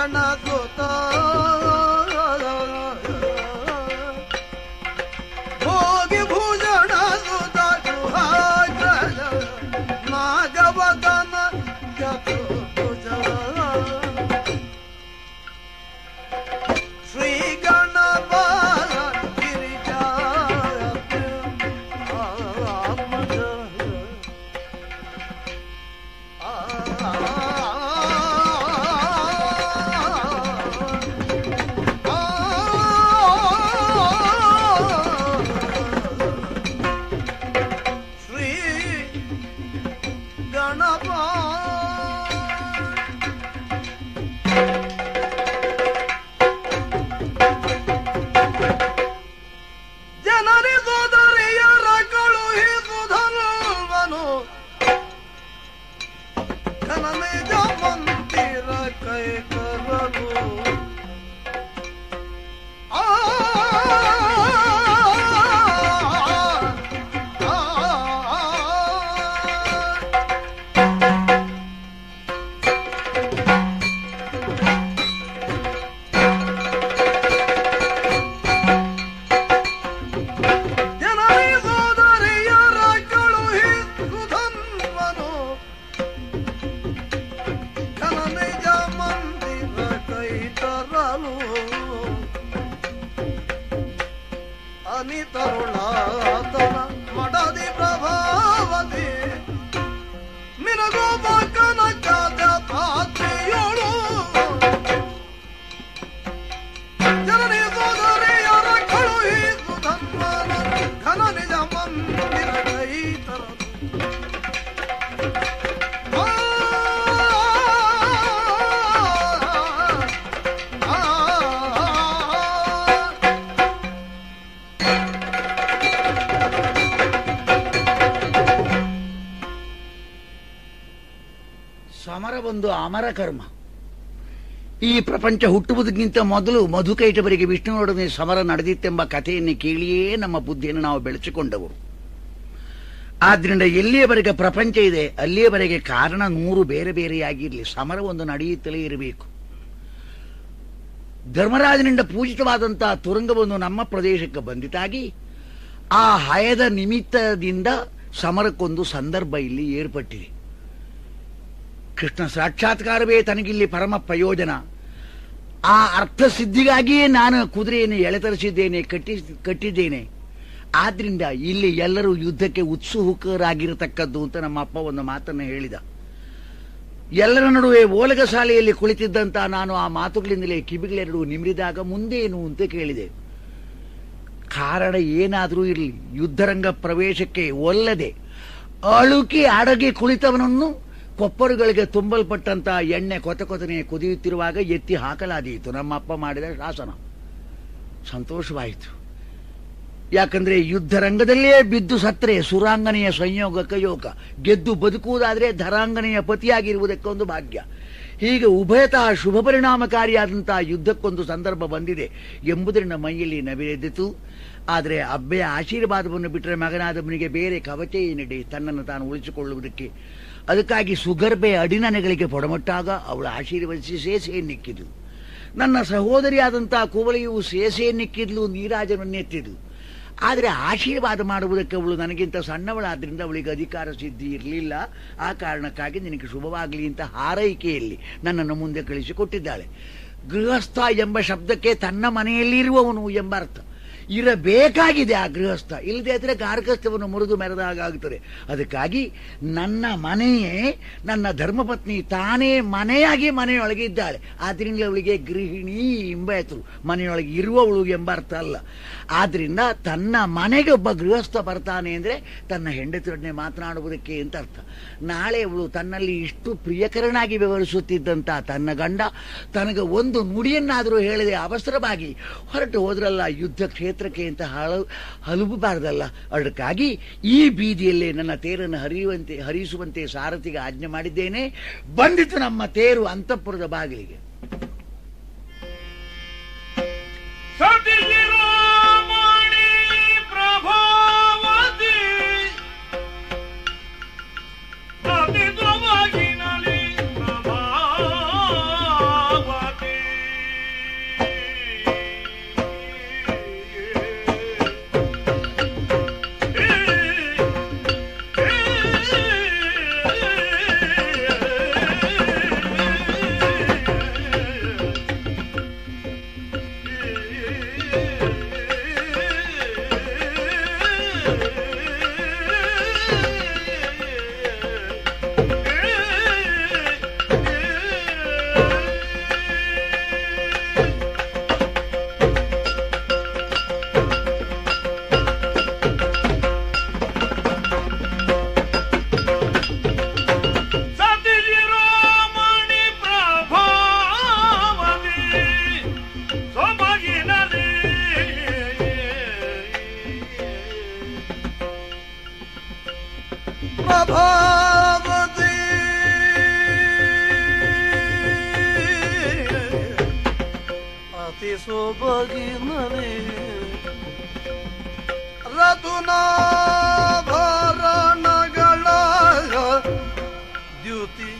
ಗಣಸುತ ಭೋಗಿ ಭೂಷಣ ಸುತ ಸುಹಾಗಲ ನಾಗವದನ ಚತುರ್ಭುಜ ಶ್ರೀ ಗಣಪಾಲ ಗಿರಿಜಾ ತರುಣಾತನ ಮಡದಿ ಪ್ರಭಾವತಿ ಮಿನಗೋಪಕನ ಚಾದ ಪಾತ್ರೆಯೋಳು ಜನನಿ ಸೋದರಿಯರ ಕಳುಹಿಸು ಧನ್ಮನ ಘನ ನಿಜ ಮಂದಿರ ಕೈತರದು ಸಮರ ಒಂದು ಅಮರ ಕರ್ಮ. ಈ ಪ್ರಪಂಚ ಹುಟ್ಟುವುದಕ್ಕಿಂತ ಮೊದಲು ಮಧುಕೈಟವರಿಗೆ ವಿಷ್ಣುವೊಡನೆ ಸಮರ ನಡೆದಿತ್ತೆಂಬ ಕಥೆಯನ್ನು ಕೇಳಿಯೇ ನಮ್ಮ ಬುದ್ಧಿಯನ್ನು ನಾವು ಬೆಳೆಸಿಕೊಂಡವರು. ಆದ್ರಿಂದ ಎಲ್ಲಿಯವರೆಗೆ ಪ್ರಪಂಚ ಇದೆ ಅಲ್ಲಿಯವರೆಗೆ ಕಾರಣ 100 ಬೇರೆ ಬೇರೆಯಾಗಿರಲಿ, ಸಮರ ಒಂದು ನಡೆಯುತ್ತಲೇ ಇರಬೇಕು. ಧರ್ಮರಾಜನಿಂದ ಪೂಜಿತವಾದಂತಹ ತುರಂಗವೊಂದು ನಮ್ಮ ಪ್ರದೇಶಕ್ಕೆ ಬಂದಿತಾಗಿ ಆ ಹಯದ ನಿಮಿತ್ತದಿಂದ ಸಮರಕ್ಕೊಂದು ಸಂದರ್ಭ ಇಲ್ಲಿ ಏರ್ಪಟ್ಟಿದೆ. ಕೃಷ್ಣ ಸಾಕ್ಷಾತ್ಕಾರವೇ ತನಗಿಲ್ಲಿ ಪರಮ ಪ್ರಯೋಜನ. ಆ ಅರ್ಥಸಿದ್ಧಿಗಾಗಿಯೇ ನಾನು ಕುದುರೆಯನ್ನು ಎಳೆತರಿಸಿದ್ದೇನೆ, ಕಟ್ಟಿದ್ದೇನೆ. ಆದ್ರಿಂದ ಇಲ್ಲಿ ಎಲ್ಲರೂ ಯುದ್ಧಕ್ಕೆ ಉತ್ಸುಕರಾಗಿರತಕ್ಕದ್ದು ಅಂತ ನಮ್ಮ ಅಪ್ಪ ಒಂದು ಮಾತನ್ನು ಹೇಳಿದ. ಎಲ್ಲರ ನಡುವೆ ಓಲಗ ಶಾಲೆಯಲ್ಲಿ ಕುಳಿತಿದ್ದಂತ ನಾನು ಆ ಮಾತುಗಳಿಂದಲೇ ಕಿವಿಗಳೆರಡು ನಿಮಿರಿದಾಗ ಮುಂದೇನು ಅಂತ ಕೇಳಿದೆ. ಕಾರಣ ಏನಾದರೂ ಇರಲಿ, ಯುದ್ಧರಂಗ ಪ್ರವೇಶಕ್ಕೆ ಒಲ್ಲದೆ ಅಳುಕಿ ಅಡಗಿ ಕುಳಿತವನನ್ನು ಕೊಪ್ಪರುಗಳಿಗೆ ತುಂಬಲ್ಪಟ್ಟಂತ ಎಣ್ಣೆ ಕೊತನೆ ಕುದಿಯುತ್ತಿರುವಾಗ ಎತ್ತಿ ಹಾಕಲಾದೀತು. ನಮ್ಮ ಅಪ್ಪ ಮಾಡಿದ ಶಾಸನ. ಸಂತೋಷವಾಯಿತು. ಯಾಕಂದ್ರೆ ಯುದ್ಧರಂಗದಲ್ಲೇ ಬಿದ್ದು ಸತ್ರೆ ಸುರಾಂಗನೆಯ ಸಂಯೋಗಕ್ಕೆ ಯೋಗ, ಗೆದ್ದು ಬದುಕುವುದಾದ್ರೆ ಧರಾಂಗನೆಯ ಪತಿಯಾಗಿರುವುದಕ್ಕೊಂದು ಭಾಗ್ಯ. ಹೀಗೆ ಉಭಯತಃ ಶುಭ ಪರಿಣಾಮಕಾರಿಯಾದಂತಹ ಯುದ್ಧಕ್ಕೊಂದು ಸಂದರ್ಭ ಬಂದಿದೆ ಎಂಬುದರಿಂದ ಮೈಯಲ್ಲಿ ನವಿರೆದ್ದಿತು. ಆದರೆ ಅಬ್ಬೆಯ ಆಶೀರ್ವಾದವನ್ನು ಬಿಟ್ಟರೆ ಮಗನಾದವನಿಗೆ ಬೇರೆ ಕವಚ ಏನಿದೆ ತನ್ನನ್ನು ತಾನು ಉಳಿಸಿಕೊಳ್ಳುವುದಕ್ಕೆ. ಅದಕ್ಕಾಗಿ ಸುಗರ್ಭೆಯ ಅಡಿನನೆಗಳಿಗೆ ಪೊಡಮಟ್ಟಾಗ ಅವಳು ಆಶೀರ್ವದಿಸಿ ಸೇಸೆಯನ್ನಿಕ್ಕಿದ್ಲು. ನನ್ನ ಸಹೋದರಿಯಾದಂತಹ ಕುವಲೆಯು ಸೇಸೆಯನ್ನಿಕ್ಕಿದ್ಲು, ನೀರಾಜನನ್ನೆತ್ತಿದ್ಲು. ಆದರೆ ಆಶೀರ್ವಾದ ಮಾಡುವುದಕ್ಕೆ ಅವಳು ನನಗಿಂತ ಸಣ್ಣವಳಾದ್ರಿಂದ ಅವಳಿಗೆ ಅಧಿಕಾರ ಸಿದ್ಧಿ ಇರಲಿಲ್ಲ. ಆ ಕಾರಣಕ್ಕಾಗಿ ನಿನಗೆ ಶುಭವಾಗಲಿ ಅಂತ ಹಾರೈಕೆಯಲ್ಲಿ ನನ್ನನ್ನು ಮುಂದೆ ಕಳಿಸಿಕೊಟ್ಟಿದ್ದಾಳೆ. ಗೃಹಸ್ಥ ಎಂಬ ಶಬ್ದಕ್ಕೆ ತನ್ನ ಮನೆಯಲ್ಲಿರುವವನು ಎಂಬ ಅರ್ಥ ಇರಬೇಕಾಗಿದೆ. ಆ ಗೃಹಸ್ಥ ಇಲ್ಲದೆ ಇದ್ರೆ ಗಾರ್ಹಸ್ಥ್ಯವನ್ನು ಮುರಿದು ಮೆರೆದಾಗುತ್ತದೆ. ಅದಕ್ಕಾಗಿ ನನ್ನ ಮನೆಯೇ ನನ್ನ ಧರ್ಮಪತ್ನಿ ತಾನೇ ಮನೆಯಾಗಿ ಮನೆಯೊಳಗೆ ಇದ್ದಾಳೆ. ಆದ್ರಿಂದ ಅವಳಿಗೆ ಗೃಹಿಣಿ ಎಂಬ ಹೆಸರು, ಮನೆಯೊಳಗೆ ಇರುವವಳು ಎಂಬ ಅರ್ಥ ಅಲ್ಲ. ಆದ್ರಿಂದ ತನ್ನ ಮನೆಗೆ ಒಬ್ಬ ಗೃಹಸ್ಥ ಬರ್ತಾನೆ ಅಂದ್ರೆ ತನ್ನ ಹೆಂಡತಿಯೊಡನೆ ಮಾತನಾಡುವುದಕ್ಕೆ ಅಂತ ಅರ್ಥ. ನಾಳೆ ಅವಳು ತನ್ನಲ್ಲಿ ಇಷ್ಟು ಪ್ರಿಯಕರನಾಗಿ ವ್ಯವಹರಿಸುತ್ತಿದ್ದಂತ ತನ್ನ ಗಂಡ ತನಗೆ ಒಂದು ನುಡಿಯನ್ನಾದರೂ ಹೇಳದೆ ಅವಸರವಾಗಿ ಹೊರಟು ಹೋದ್ರಲ್ಲ ಯುದ್ಧ ಕ್ಷೇತ್ರಕ್ಕೆ ಅಂತ ಹಲುಬಬಾರದಲ್ಲ. ಅದಕ್ಕಾಗಿ ಈ ಬೀದಿಯಲ್ಲೇ ನನ್ನ ತೇರನ್ನು ಹರಿಸುವಂತೆ ಸಾರಥಿಗೆ ಆಜ್ಞೆ ಮಾಡಿದ್ದೇನೆ. ಬಂದಿತು ನಮ್ಮ ತೇರು ಅಂತಃಪುರದ ಬಾಗಿಲಿಗೆ. ಪ್ರಭಾವತಿ ಅತಿ ಸೊಬಗಿನಲೆ ರತುನಾಭರಣಗಳ ದ್ಯುತಿ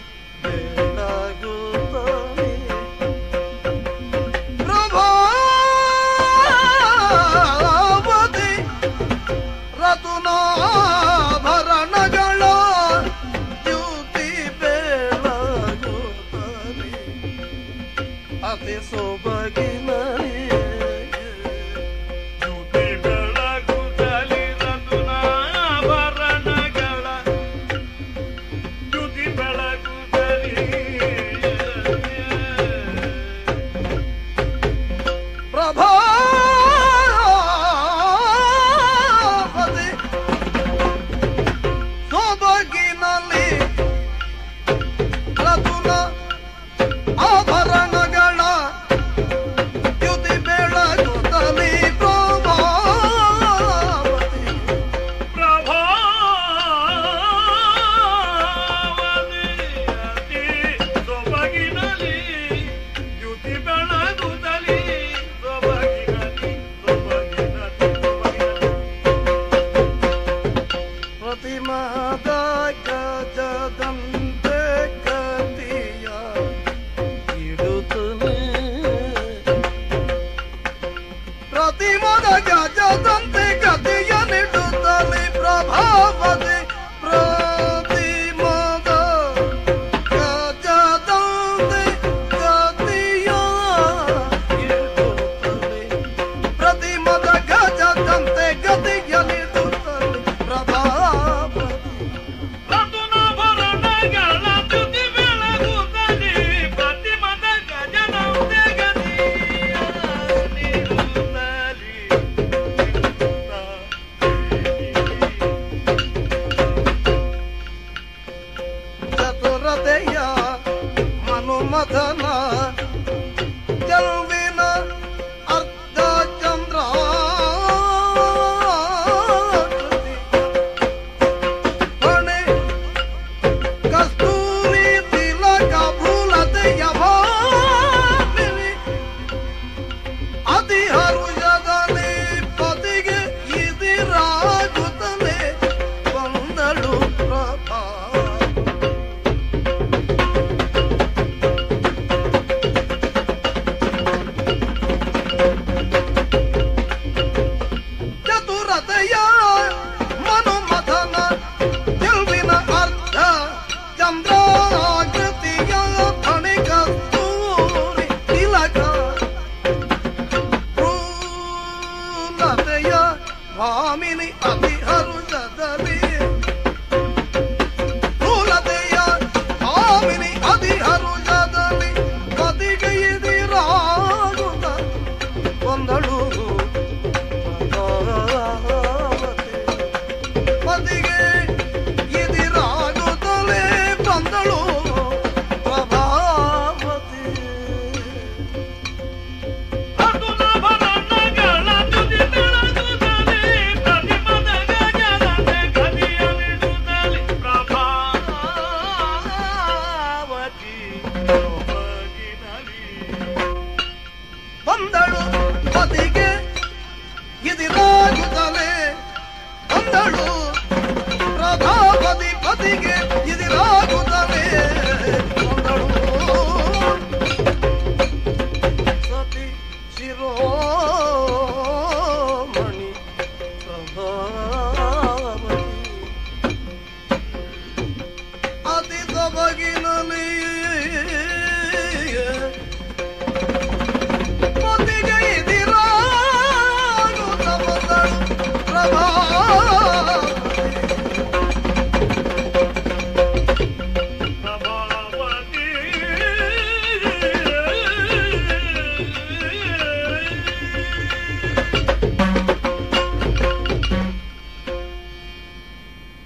ಬೆಳಗುತ್ತದೆ ಪ್ರಭಾವತಿ ರತುನಾಭರಣಗಳ ದ್ಯುತಿ ಬೆಳಗುತ್ತದೆ ಅತಿ ಸೊಬಗಿನಲೆ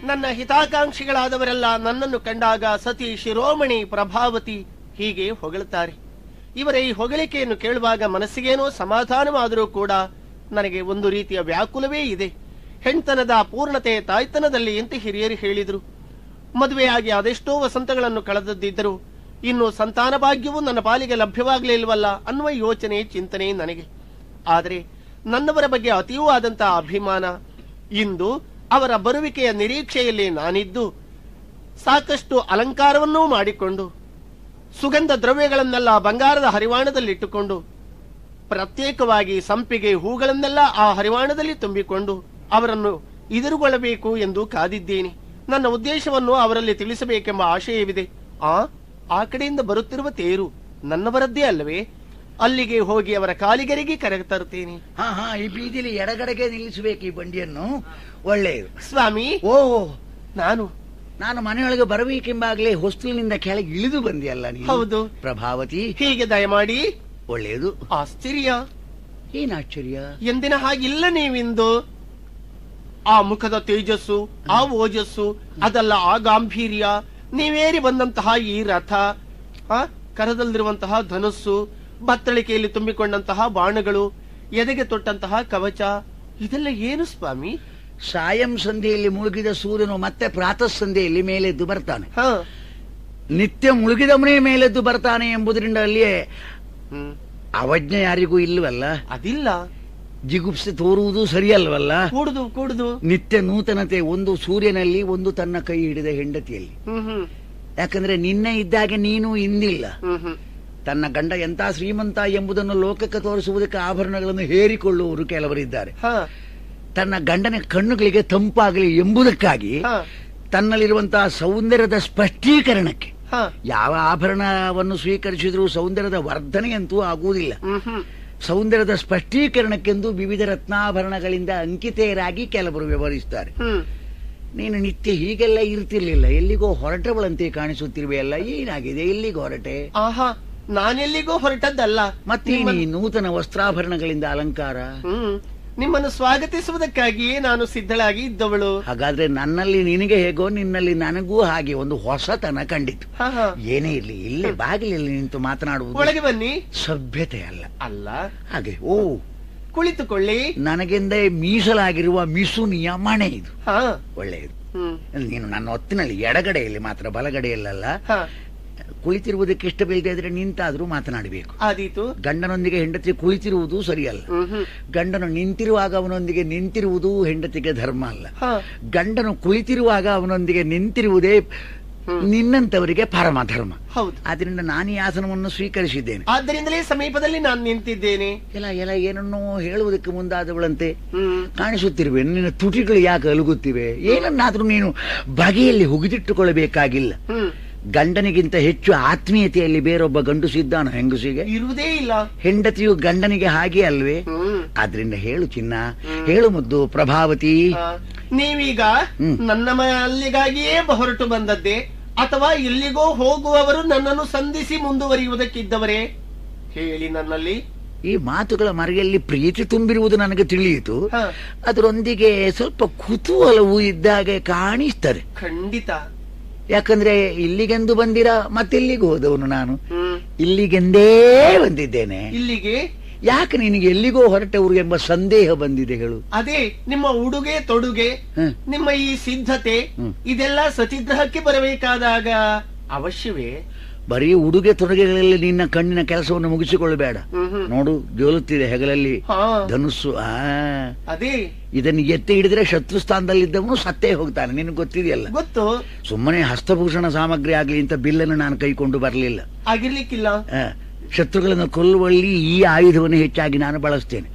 ನನ್ನ ಹಿತಾಕಾಂಕ್ಷಿಗಳಾದವರೆಲ್ಲ ನನ್ನನ್ನು ಕಂಡಾಗ ಸತಿ ಶಿರೋಮಣಿ ಪ್ರಭಾವತಿ ಹೀಗೆ ಹೊಗಳುತ್ತಾರೆ. ಇವರ ಈ ಹೊಗಳಿಕೆಯನ್ನು ಕೇಳುವಾಗ ಮನಸ್ಸಿಗೇನೋ ಸಮಾಧಾನವಾದರೂ ಕೂಡ ನನಗೆ ಒಂದು ರೀತಿಯ ವ್ಯಾಕುಲವೇ ಇದೆ. ಹೆಣ್ತನದ ಪೂರ್ಣತೆ ತಾಯ್ತನದಲ್ಲಿ ಅಂತ ಹಿರಿಯರು ಹೇಳಿದರು. ಮದುವೆಯಾಗಿ ಅದೆಷ್ಟೋ ವಸಂತಗಳನ್ನು ಕಳೆದದ್ದಿದ್ದರೂ ಇನ್ನು ಸಂತಾನ ಭಾಗ್ಯವೂ ನನ್ನ ಪಾಲಿಗೆ ಲಭ್ಯವಾಗಲಿಲ್ವಲ್ಲ ಅನ್ನುವ ಯೋಚನೆ ಚಿಂತನೆ ನನಗೆ. ಆದರೆ ನನ್ನವರ ಬಗ್ಗೆ ಅತೀವೂ ಆದಂತಹ ಅಭಿಮಾನ. ಇಂದು ಅವರ ಬರುವಿಕೆಯ ನಿರೀಕ್ಷೆಯಲ್ಲಿ ನಾನಿದ್ದು ಸಾಕಷ್ಟು ಅಲಂಕಾರವನ್ನೂ ಮಾಡಿಕೊಂಡು ಸುಗಂಧ ದ್ರವ್ಯಗಳನ್ನೆಲ್ಲ ಬಂಗಾರದ ಹರಿವಾಣದಲ್ಲಿಟ್ಟುಕೊಂಡು ಪ್ರತ್ಯೇಕವಾಗಿ ಸಂಪಿಗೆ ಹೂಗಳನ್ನೆಲ್ಲ ಆ ಹರಿವಾಣದಲ್ಲಿ ತುಂಬಿಕೊಂಡು ಅವರನ್ನು ಎದುರುಗೊಳ್ಳಬೇಕು ಎಂದು ಕಾದಿದ್ದೇನೆ. ನನ್ನ ಉದ್ದೇಶವನ್ನು ಅವರಲ್ಲಿ ತಿಳಿಸಬೇಕೆಂಬ ಆಶಯವಿದೆ. ಆ ಕಡೆಯಿಂದ ಬರುತ್ತಿರುವ ತೇರು ನನ್ನವರದ್ದೇ ಅಲ್ಲವೇ? ಅಲ್ಲಿಗೆ ಹೋಗಿ ಅವರ ಕಾಲಿಗರಿಗೆ ಕರೆತರುತ್ತೇನೆ. ಈ ಬೀದಿಲಿ ಎಡಗಡೆಗೆ ನಿಲ್ಲಿಸಬೇಕು ಈ ಬಂಡಿಯನ್ನು. ಒಳ್ಳೆಯದು ಸ್ವಾಮಿ. ಓ, ನಾನು ಮನೆಯೊಳಗೆ ಬರಬೇಕೆಂಬಾಗಲೇ ಹೊಸ್ತಿಲಿನಿಂದ ಕೆಳಗೆ ಇಳಿದು ಬಂದಿಯಲ್ಲ ನೀನು? ಹೌದು ಪ್ರಭಾವತಿ. ಹೀಗೆ ದಯಮಾಡಿ. ಒಳ್ಳೆಯದು. ಆಶ್ಚರ್ಯ. ಏನ್ ಆಶ್ಚರ್ಯ? ಎಂದಿನ ಹಾಗಿಲ್ಲ ನೀವಿಂದು. ಆ ಮುಖದ ತೇಜಸ್ಸು, ಆ ಓಜಸ್ಸು, ಅದಲ್ಲ ಆ ಗಾಂಭೀರ್ಯ, ನೀವೇರಿ ಬಂದಂತಹ ಈ ರಥ, ಕರದಲ್ಲಿರುವಂತಹ ಧನುಸ್ಸು, ಬತ್ತಳಿಕೆಯಲ್ಲಿ ತುಂಬಿಕೊಂಡಂತಹ ಬಾಣಗಳು, ಎದೆಗೆ ತೊಟ್ಟಂತಹ ಕವಚ, ಇದೆಲ್ಲ ಏನು ಸ್ವಾಮಿ? ಸಾಯಂ ಸಂಧ್ಯೆಯಲ್ಲಿ ಮುಳುಗಿದ ಸೂರ್ಯನು ಮತ್ತೆ ಪ್ರಾತಃ ಸಂಧ್ಯೆಯಲ್ಲಿ ಮೇಲೆದ್ದು ಬರ್ತಾನೆ. ನಿತ್ಯ ಮುಳುಗಿದವನೇ ಮೇಲೆದ್ದು ಬರ್ತಾನೆ ಎಂಬುದರಿಂದ ಅಲ್ಲಿಯೇ ಅವಜ್ಞೆ ಯಾರಿಗೂ ಇಲ್ಲವಲ್ಲ? ಅದಿಲ್ಲ. ಜಿಗುಪ್ಸೆ ತೋರುವುದು ಸರಿಯಲ್ವಲ್ಲ? ಕೂಡುದು ನಿತ್ಯ ನೂತನತೆ, ಒಂದು ಸೂರ್ಯನಲ್ಲಿ, ಒಂದು ತನ್ನ ಕೈ ಹಿಡಿದ ಹೆಂಡತಿಯಲ್ಲಿ. ಯಾಕಂದ್ರೆ ನಿನ್ನೆ ಇದ್ದಾಗೆ ನೀನು ಇಂದಿಲ್ಲ. ತನ್ನ ಗಂಡ ಎಂತ ಶ್ರೀಮಂತ ಎಂಬುದನ್ನು ಲೋಕಕ್ಕೆ ತೋರಿಸುವುದಕ್ಕೆ ಆಭರಣಗಳನ್ನು ಹೇರಿಕೊಳ್ಳುವವರು ಕೆಲವರಿದ್ದಾರೆ. ತನ್ನ ಗಂಡನ ಕಣ್ಣುಗಳಿಗೆ ತಂಪಾಗಲಿ ಎಂಬುದಕ್ಕಾಗಿ ತನ್ನಲ್ಲಿರುವಂತಹ ಸೌಂದರ್ಯದ ಸ್ಪಷ್ಟೀಕರಣಕ್ಕೆ ಯಾವ ಆಭರಣವನ್ನು ಸ್ವೀಕರಿಸಿದ್ರೂ ಸೌಂದರ್ಯದ ವರ್ಧನೆಯಂತೂ ಆಗುವುದಿಲ್ಲ. ಸೌಂದರ್ಯದ ಸ್ಪಷ್ಟೀಕರಣಕ್ಕೆಂದು ವಿವಿಧ ರತ್ನಾಭರಣಗಳಿಂದ ಅಂಕಿತೆಯರಾಗಿ ಕೆಲವರು ವ್ಯವಹರಿಸುತ್ತಾರೆ. ನೀನು ನಿತ್ಯ ಹೀಗೆಲ್ಲ ಇರ್ತಿರ್ಲಿಲ್ಲ, ಎಲ್ಲಿಗೋ ಹೊರಟವಳಂತೆ ಕಾಣಿಸುತ್ತಿರುವೆಯಲ್ಲ, ಏನಾಗಿದೆ? ಎಲ್ಲಿಗೋ ಹೊರಟೆ? ನಾನೆಲ್ಲಿಗೋ ಹೊರಟದ್ದಲ್ಲ. ಮತ್ತೆ ಈ ನೂತನ ವಸ್ತ್ರಾಭರಣಗಳಿಂದ ಅಲಂಕಾರ. ನಿಮ್ಮನ್ನು ಸ್ವಾಗತಿಸುವುದಕ್ಕಾಗಿಯೇ ನಾನು ಸಿದ್ಧಳಾಗಿ ಇದ್ದವಳು. ಹಾಗಾದ್ರೆ ನನ್ನಲ್ಲಿ ನಿನಗೆ ಹೇಗೋ ನಿನ್ನಲ್ಲಿ ನನಗೂ ಹಾಗೆ ಒಂದು ಹೊಸತನ ಕಂಡಿತು. ಏನೇ ಇರ್ಲಿ, ಇಲ್ಲೇ ಬಾಗಿಲಲ್ಲಿ ನಿಂತು ಮಾತನಾಡುವುದು ಒಳಗೆ ಬನ್ನಿ ಸಭ್ಯತೆ ಅಲ್ಲ. ಅಲ್ಲ ಹಾಗೆ ಓ, ಕುಳಿತುಕೊಳ್ಳಿ. ನನಗೆಂದೇ ಮೀಸಲಾಗಿರುವ ಮಿಸುನಿಯ ಮಣೆ ಇದು. ಒಳ್ಳೆಯದು. ನೀನು ನನ್ನ ಹೊತ್ತಿನಲ್ಲಿ ಎಡಗಡೆಯಲ್ಲಿ ಮಾತ್ರ, ಬಲಗಡೆಯಲ್ಲ. ಕುಳಿತಿರುವುದಕ್ಕೆ ಇಷ್ಟವಿಲ್ಲದೆ ಇದ್ರೆ ನಿಂತಾದ್ರೂ ಮಾತನಾಡಬೇಕು. ಆದೀತು. ಗಂಡನೊಂದಿಗೆ ಹೆಂಡತಿ ಕುಳಿತಿರುವುದು ಸರಿಯಲ್ಲ. ಗಂಡನು ನಿಂತಿರುವಾಗ ಅವನೊಂದಿಗೆ ನಿಂತಿರುವುದು ಹೆಂಡತಿಗೆ ಧರ್ಮ ಅಲ್ಲ. ಗಂಡನು ಕುಳಿತಿರುವಾಗ ಅವನೊಂದಿಗೆ ನಿಂತಿರುವುದೇ ನಿನ್ನಂತವರಿಗೆ ಪರಮ ಧರ್ಮ. ಆದ್ರಿಂದ ನಾನು ಈ ಆಸನವನ್ನು ಸ್ವೀಕರಿಸಿದ್ದೇನೆ. ಆದ್ದರಿಂದಲೇ ಸಮೀಪದಲ್ಲಿ ನಾನು ನಿಂತಿದ್ದೇನೆ. ಎಲ್ಲ ಏನನ್ನೋ ಹೇಳುವುದಕ್ಕೆ ಮುಂದಾದವಳಂತೆ ಕಾಣಿಸುತ್ತಿರುವೆ. ನಿನ್ನ ತುಟಿಗಳು ಯಾಕೆ ಅಲುಗುತ್ತಿವೆ? ಏನನ್ನಾದ್ರೂ ನೀನು ಬಗೆಯಲ್ಲಿ ಹುಗಿದಿಟ್ಟುಕೊಳ್ಳಬೇಕಾಗಿಲ್ಲ. ಗಂಡನಿಗಿಂತ ಹೆಚ್ಚು ಆತ್ಮೀಯತೆಯಲ್ಲಿ ಬೇರೊಬ್ಬ ಗಂಡುಸಿದ್ದಾನ ಹೆಂಗಸಿಗೆ? ಇರುವುದೇ ಇಲ್ಲ. ಹೆಂಡತಿಯು ಗಂಡನಿಗೆ ಹಾಗೆ ಅಲ್ವೇ? ಆದ್ರಿಂದ ಹೇಳು ಚಿನ್ನ, ಹೇಳು ಮುದ್ದು ಪ್ರಭಾವತಿ. ನೀವೀಗ ನನ್ನ ಅಲ್ಲಿಗಾಗಿಯೇ ಹೊರಟು ಬಂದದ್ದೇ, ಅಥವಾ ಎಲ್ಲಿಗೋ ಹೋಗುವವರು ನನ್ನನ್ನು ಸಂಧಿಸಿ ಮುಂದುವರಿಯುವುದಕ್ಕಿದ್ದವರೇ? ಹೇಳಿ ನನ್ನಲ್ಲಿ. ಈ ಮಾತುಗಳ ಮರೆಯಲ್ಲಿ ಪ್ರೀತಿ ತುಂಬಿರುವುದು ನನಗೆ ತಿಳಿಯಿತು. ಅದರೊಂದಿಗೆ ಸ್ವಲ್ಪ ಕುತೂಹಲವೂ ಇದ್ದಾಗೆ ಕಾಣಿಸ್ತಾರೆ. ಖಂಡಿತ. ಯಾಕಂದ್ರೆ ಇಲ್ಲಿಗೆಂದು ಬಂದಿರಾ, ಮತ್ತೆಲ್ಲಿಗೆ ಹೋದವನು ನಾನು? ಇಲ್ಲಿಗೆಂದೇ ಬಂದಿದ್ದೇನೆ. ಇಲ್ಲಿಗೆ ಯಾಕೆ ನಿನಗೆ ಎಲ್ಲಿಗೋ ಹೊರಟವರು ಎಂಬ ಸಂದೇಹ ಬಂದಿದೆ? ಹೇಳು. ಅದೇ ನಿಮ್ಮ ಉಡುಗೆ ತೊಡುಗೆ, ನಿಮ್ಮ ಈ ಸಿದ್ಧತೆ, ಇದೆಲ್ಲ ಸತಿಗ್ರಹಕ್ಕೆ ಬರಬೇಕಾದಾಗ ಅವಶ್ಯವೇ? ಬರೀ ಉಡುಗೆ ತೊಡುಗೆಗಳಲ್ಲಿ ನಿನ್ನ ಕಣ್ಣಿನ ಕೆಲಸವನ್ನು ಮುಗಿಸಿಕೊಳ್ಳಬೇಡ. ನೋಡು, ಜೋಲುತ್ತಿದೆ ಹೆಗಲಲ್ಲಿ ಧನುಸ್ಸು. ಅದೇ ಇದನ್ನು ಎತ್ತಿ ಹಿಡಿದ್ರೆ ಶತ್ರು ಸ್ಥಾನದಲ್ಲಿದ್ದವನು ಸತ್ತೇ ಹೋಗ್ತಾನೆ. ನಿನಗೆ ಗೊತ್ತಿದೆಯಲ್ಲ. ಗೊತ್ತು. ಸುಮ್ಮನೆ ಹಸ್ತಭೂಷಣ ಸಾಮಗ್ರಿ ಆಗ್ಲಿ ಅಂತ ಬಿಲ್ಲನ್ನು ನಾನು ಕೈಕೊಂಡು ಬರಲಿಲ್ಲ. ಆಗಿರ್ಲಿಕ್ಕಿಲ್ಲ. ಶತ್ರುಗಳನ್ನು ಕೊಲ್ಲುವಲ್ಲಿ ಈ ಆಯುಧವನ್ನು ಹೆಚ್ಚಾಗಿ ನಾನು ಬಳಸ್ತೇನೆ.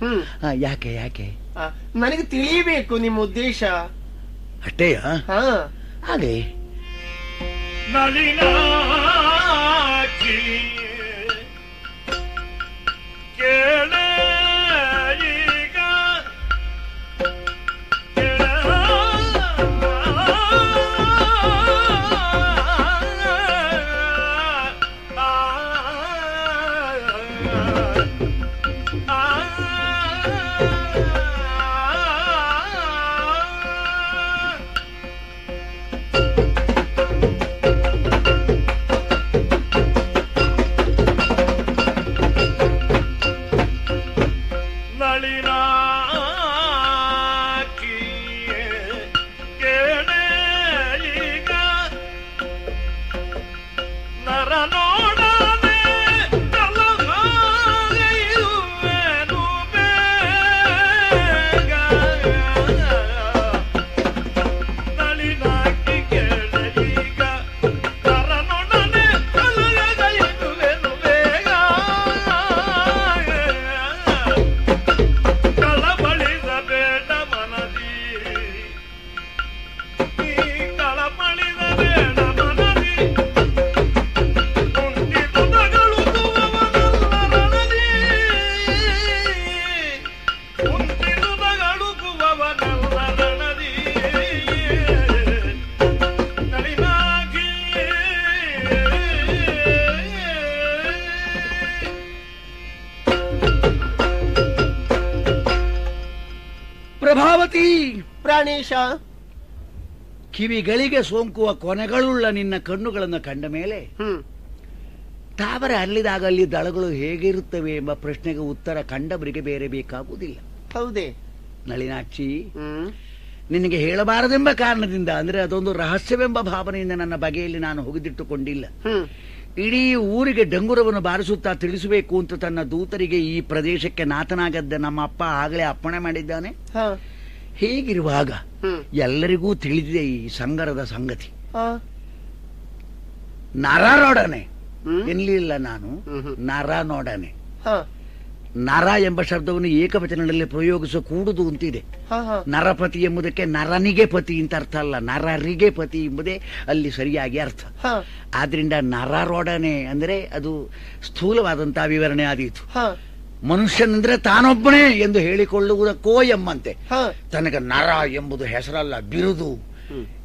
ಯಾಕೆ ಯಾಕೆ ನನಗೆ ತಿಳಿಯಬೇಕು ನಿಮ್ಮ ಉದ್ದೇಶ. ಅಷ್ಟೇಯ? ಹಾಗೆ ಪ್ರಭಾವತಿ, ಪ್ರಾಣೇಶ, ಕಿವಿಗಳಿಗೆ ಸೋಂಕುವ ಕೊನೆಗಳುಳ್ಳ ನಿನ್ನ ಕಣ್ಣುಗಳನ್ನು ಕಂಡ ಮೇಲೆ ತಾವರೆ ಅಲ್ಲಿದಾಗ ಅಲ್ಲಿ ದಳಗಳು ಹೇಗಿರುತ್ತವೆ ಎಂಬ ಪ್ರಶ್ನೆಗೆ ಉತ್ತರ ಕಂಡವರಿಗೆ ಬೇರೆ ಬೇಕಾಗುವುದಿಲ್ಲ. ಹೌದೇ ನಳಿನಾಕ್ಷಿ, ನಿನಗೆ ಹೇಳಬಾರದೆಂಬ ಕಾರಣದಿಂದ, ಅಂದ್ರೆ ಅದೊಂದು ರಹಸ್ಯವೆಂಬ ಭಾವನೆಯಿಂದ ನನ್ನ ಬಗೆಯಲ್ಲಿ ನಾನು ಹೋಗಿದಿಟ್ಟುಕೊಂಡಿಲ್ಲ. ಇಡೀ ಊರಿಗೆ ಡಂಗುರವನ್ನು ಬಾರಿಸುತ್ತಾ ತಿಳಿಸಬೇಕು ಅಂತ ತನ್ನ ದೂತರಿಗೆ ಈ ಪ್ರದೇಶಕ್ಕೆ ನಾಥನಾಗದ್ದ ನಮ್ಮ ಅಪ್ಪ ಆಗಲೇ ಅಪ್ಪಣೆ ಮಾಡಿದ್ದಾನೆ. ಹೀಗಿರುವಾಗ ಎಲ್ಲರಿಗೂ ತಿಳಿದಿದೆ ಈ ಸಂಗರದ ಸಂಗತಿ. ನರನೊಡನೆ ಎನ್ನಲಿಲ್ಲ ನಾನು, ನರನೊಡನೆ. ನರ ಎಂಬ ಶಬ್ದವನ್ನು ಏಕವಚನದಲ್ಲಿ ಪ್ರಯೋಗಿಸಕೂಡುದು ಅಂತಿದೆ. ನರಪತಿ ಎಂಬುದಕ್ಕೆ ನರನಿಗೆ ಪತಿ ಅಂತ ಅರ್ಥ ಅಲ್ಲ, ನರರಿಗೆ ಪತಿ ಎಂಬುದೇ ಅಲ್ಲಿ ಸರಿಯಾಗಿ ಅರ್ಥ. ಆದ್ರಿಂದ ನರರೊಡನೆ ಅಂದ್ರೆ ಅದು ಸ್ಥೂಲವಾದಂತಹ ವಿವರಣೆ ಆದೀತು. ಮನುಷ್ಯನಂದ್ರೆ ತಾನೊಬ್ಬನೇ ಎಂದು ಹೇಳಿಕೊಳ್ಳುವುದಕ್ಕೋ ಎಂಬಂತೆ ತನಗೆ ನರ ಎಂಬುದು ಹೆಸರಲ್ಲ, ಬಿರುದು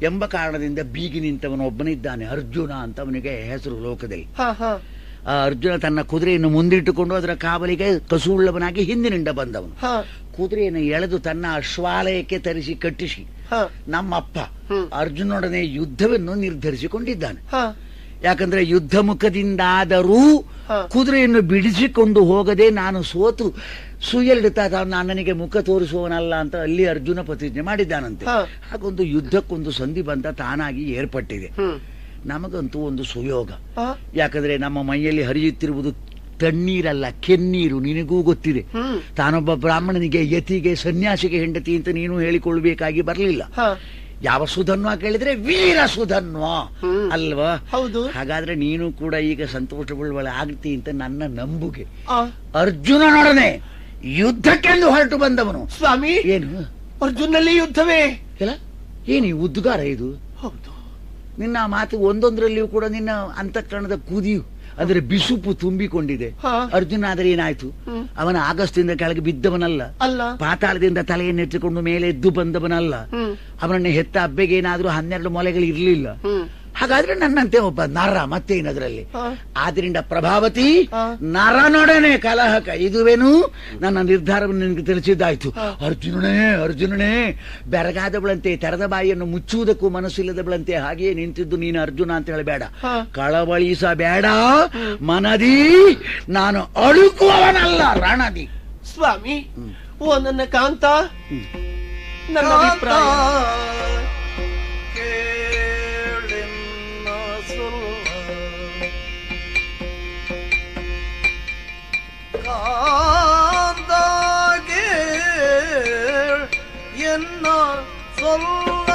ಎಂಬ ಕಾರಣದಿಂದ ಬೀಗಿ ನಿಂತವನು ಒಬ್ಬನಿದ್ದಾನೆ, ಅರ್ಜುನ ಅಂತ ಅವನಿಗೆ ಹೆಸರು ಲೋಕದಲ್ಲಿ. ಆ ಅರ್ಜುನ ತನ್ನ ಕುದುರೆಯನ್ನು ಮುಂದಿಟ್ಟುಕೊಂಡು ಅದರ ಕಾವಲಿಗೆ ಕಸುವುಳ್ಳವನಾಗಿ ಹಿಂದಿನಿಂದ ಬಂದವನು. ಕುದುರೆಯನ್ನು ಎಳೆದು ತನ್ನ ಅಶ್ವಾಲಯಕ್ಕೆ ತರಿಸಿ ಕಟ್ಟಿಸಿ ನಮ್ಮಪ್ಪ ಅರ್ಜುನೊಡನೆ ಯುದ್ಧವನ್ನು ನಿರ್ಧರಿಸಿಕೊಂಡಿದ್ದಾನೆ. ಯಾಕಂದ್ರೆ ಯುದ್ಧ ಮುಖದಿಂದಾದರೂ ಕುದುರೆಯನ್ನು ಬಿಡಿಸಿಕೊಂಡು ಹೋಗದೆ ನಾನು ಸೋತು ಸುಯಲಿಡುತ್ತಾ ನನಗೆ ಮುಖ ತೋರಿಸುವವನಲ್ಲ ಅಂತ ಅಲ್ಲಿ ಅರ್ಜುನ ಪ್ರತಿಜ್ಞೆ ಮಾಡಿದ್ದಾನಂತೆ. ಹಾಗೊಂದು ಯುದ್ಧಕ್ಕೊಂದು ಸಂಧಿ ಬಂದ ತಾನಾಗಿ ಏರ್ಪಟ್ಟಿದೆ. ನಮಗಂತೂ ಒಂದು ಸುಯೋಗ. ಯಾಕಂದ್ರೆ ನಮ್ಮ ಮೈಯಲ್ಲಿ ಹರಿಯುತ್ತಿರುವುದು ತಣ್ಣೀರಲ್ಲ, ಕೆನ್ನೀರು. ನಿನಗೂ ಗೊತ್ತಿದೆ, ತಾನೊಬ್ಬ ಬ್ರಾಹ್ಮಣನಿಗೆ, ಯತಿಗೆ, ಸನ್ಯಾಸಿಗೆ ಹೆಂಡತಿ ಅಂತ ನೀನು ಹೇಳಿಕೊಳ್ಳಬೇಕಾಗಿ ಬರಲಿಲ್ಲ. ಯಾವ ಸುಧನ್ವ ಕೇಳಿದ್ರೆ ವೀರ ಸುಧನ್ವ ಅಲ್ವಾ? ಹೌದು. ಹಾಗಾದ್ರೆ ನೀನು ಕೂಡ ಈಗ ಸಂತೋಷವುಳ್ಳ ಆಗ್ತಿ ಅಂತ ನನ್ನ ನಂಬುಗೆ. ಅರ್ಜುನನೊಡನೆ ಯುದ್ಧಕ್ಕೆಂದು ಹೊರಟು ಬಂದವನು. ಸ್ವಾಮಿ, ಏನು ಅರ್ಜುನಲ್ಲಿ ಯುದ್ಧವೇ? ಇಲ್ಲ, ಏನು ಉದ್ಗಾರ ಇದು? ಹೌದು. ನಿನ್ನ ಮಾತು ಒಂದೊಂದರಲ್ಲಿಯೂ ಕೂಡ ನಿನ್ನ ಅಂತಃಕರಣದ ಕುದಿಯು ಅಂದ್ರೆ ಬಿಸುಪು ತುಂಬಿಕೊಂಡಿದೆ. ಅರ್ಜುನ ಆದರೆ ಏನಾಯ್ತು? ಅವನ ಆಗಸ್ತಿಂದ ಕೆಳಗೆ ಬಿದ್ದವನಲ್ಲ, ಪಾತಾಳದಿಂದ ತಲೆಯನ್ನೆತ್ತಿಕೊಂಡು ಮೇಲೆ ಎದ್ದು ಬಂದವನಲ್ಲ. ಅವನನ್ನು ಹೆತ್ತ ಅಬ್ಬೆಗೆ ಏನಾದ್ರೂ 12 ಮೊಲೆಗಳು ಇರ್ಲಿಲ್ಲ. ಹಾಗಾದ್ರೆ ನನ್ನಂತೆ ಒಬ್ಬ ನರ, ಮತ್ತೇನದ್ರಲ್ಲಿ? ಆದ್ರಿಂದ ಪ್ರಭಾವತಿ, ನರನೊಡನೆ ಕಲಹಕ ಇದುವೇನು ನನ್ನ ನಿರ್ಧಾರವನ್ನು ನಿನಗೆ ತಿಳಿಸಿದ್ದಾಯ್ತು. ಅರ್ಜುನನೇ ಅರ್ಜುನನೇ, ಬೆರಗಾದವಳಂತೆ ತೆರೆದ ಬಾಯಿಯನ್ನು ಮುಚ್ಚುವುದಕ್ಕೂ ಮನಸ್ಸಿಲ್ಲದವಳಂತೆ ಹಾಗೆಯೇ ನಿಂತಿದ್ದು ನೀನು ಅರ್ಜುನ ಅಂತ ಹೇಳಬೇಡ, ಕಳವಳಿಸಬೇಡ ಮನದಿ, ನಾನು ಅಳುಕುವವನಲ್ಲ ರಣದಿ. ಸ್ವಾಮಿ, ಓ ನನ್ನ ಕಾಂತ, ನನ್ನ ಅಭಿಪ್ರಾಯ காந்தாகே என்ன சொல்ல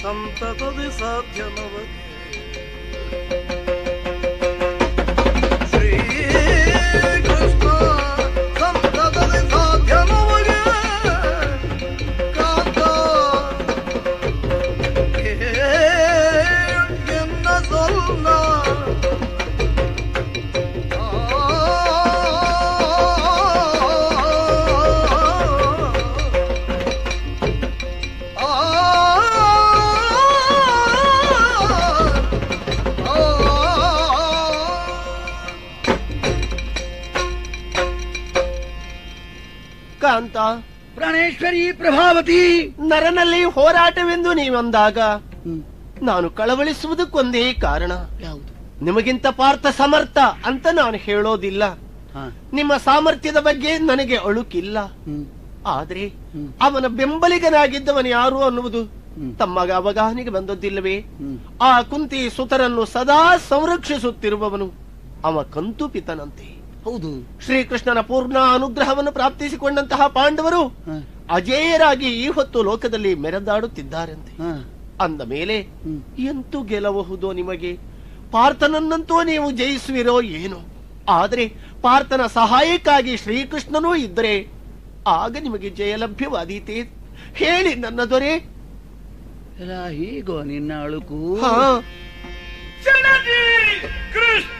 ಸಂತತದಿ ಸಾಧ್ಯ ನಮಗೆ ಶ್ರೀ ಕೃಷ್ಣ ಸಂತತದಿ ಸಾಧ್ಯ ನಮಗೆ ಕಾಂತ ಎನ್ನ ಸೊಲ್ಲ ಕಾಂತ. ಪ್ರಾಣೇಶ್ವರಿ ಪ್ರಭಾವತಿ. ನರನಲ್ಲಿ ಹೋರಾಟವೆಂದು ನೀವಂದಾಗ ನಾನು ಕಳವಳಿಸುವುದಕ್ಕೊಂದೇ ಕಾರಣ. ಯಾವುದು? ನಿಮಗಿಂತ ಪಾರ್ಥ ಸಮರ್ಥ ಅಂತ ನಾನು ಹೇಳೋದಿಲ್ಲ. ನಿಮ್ಮ ಸಾಮರ್ಥ್ಯದ ಬಗ್ಗೆ ನನಗೆ ಅಳುಕಿಲ್ಲ. ಆದ್ರೆ ಅವನ ಬೆಂಬಲಿಗನಾಗಿದ್ದವನು ಯಾರು ಅನ್ನುವುದು ತಮ್ಮ ಅವಗಾಹನೆಗೆ ಬಂದದ್ದಿಲ್ಲವೇ? ಆ ಕುಂತಿ ಸುತರನ್ನು ಸದಾ ಸಂರಕ್ಷಿಸುತ್ತಿರುವವನು ಅವ ಕಂತುಪಿತನಂತೆ. ಹೌದು. ಶ್ರೀಕೃಷ್ಣನ ಪೂರ್ಣ ಅನುಗ್ರಹವನ್ನು ಪ್ರಾಪ್ತಿಸಿಕೊಂಡಂತಹ ಪಾಂಡವರು ಅಜೇಯರಾಗಿ ಈ ಹೊತ್ತು ಲೋಕದಲ್ಲಿ ಮೆರೆದಾಡುತ್ತಿದ್ದಾರಂತೆ. ಅಂದ ಮೇಲೆ ಎಂತೂ ಗೆಲ್ಲಬಹುದೋ ನಿಮಗೆ? ಪಾರ್ಥನನ್ನಂತೂ ನೀವು ಜಯಿಸುವಿರೋ ಏನೋ. ಆದ್ರೆ ಪಾರ್ಥನ ಸಹಾಯಕ್ಕಾಗಿ ಶ್ರೀಕೃಷ್ಣನೂ ಇದ್ದರೆ ಆಗ ನಿಮಗೆ ಜಯ ಲಭ್ಯವಾದೀತೆ. ಹೇಳಿ ನನ್ನ ದೊರೆ. ಎಲ್ಲ ಹೀಗೋ ನಿನ್ನ ಅಳುಕು? ಕೃಷ್ಣ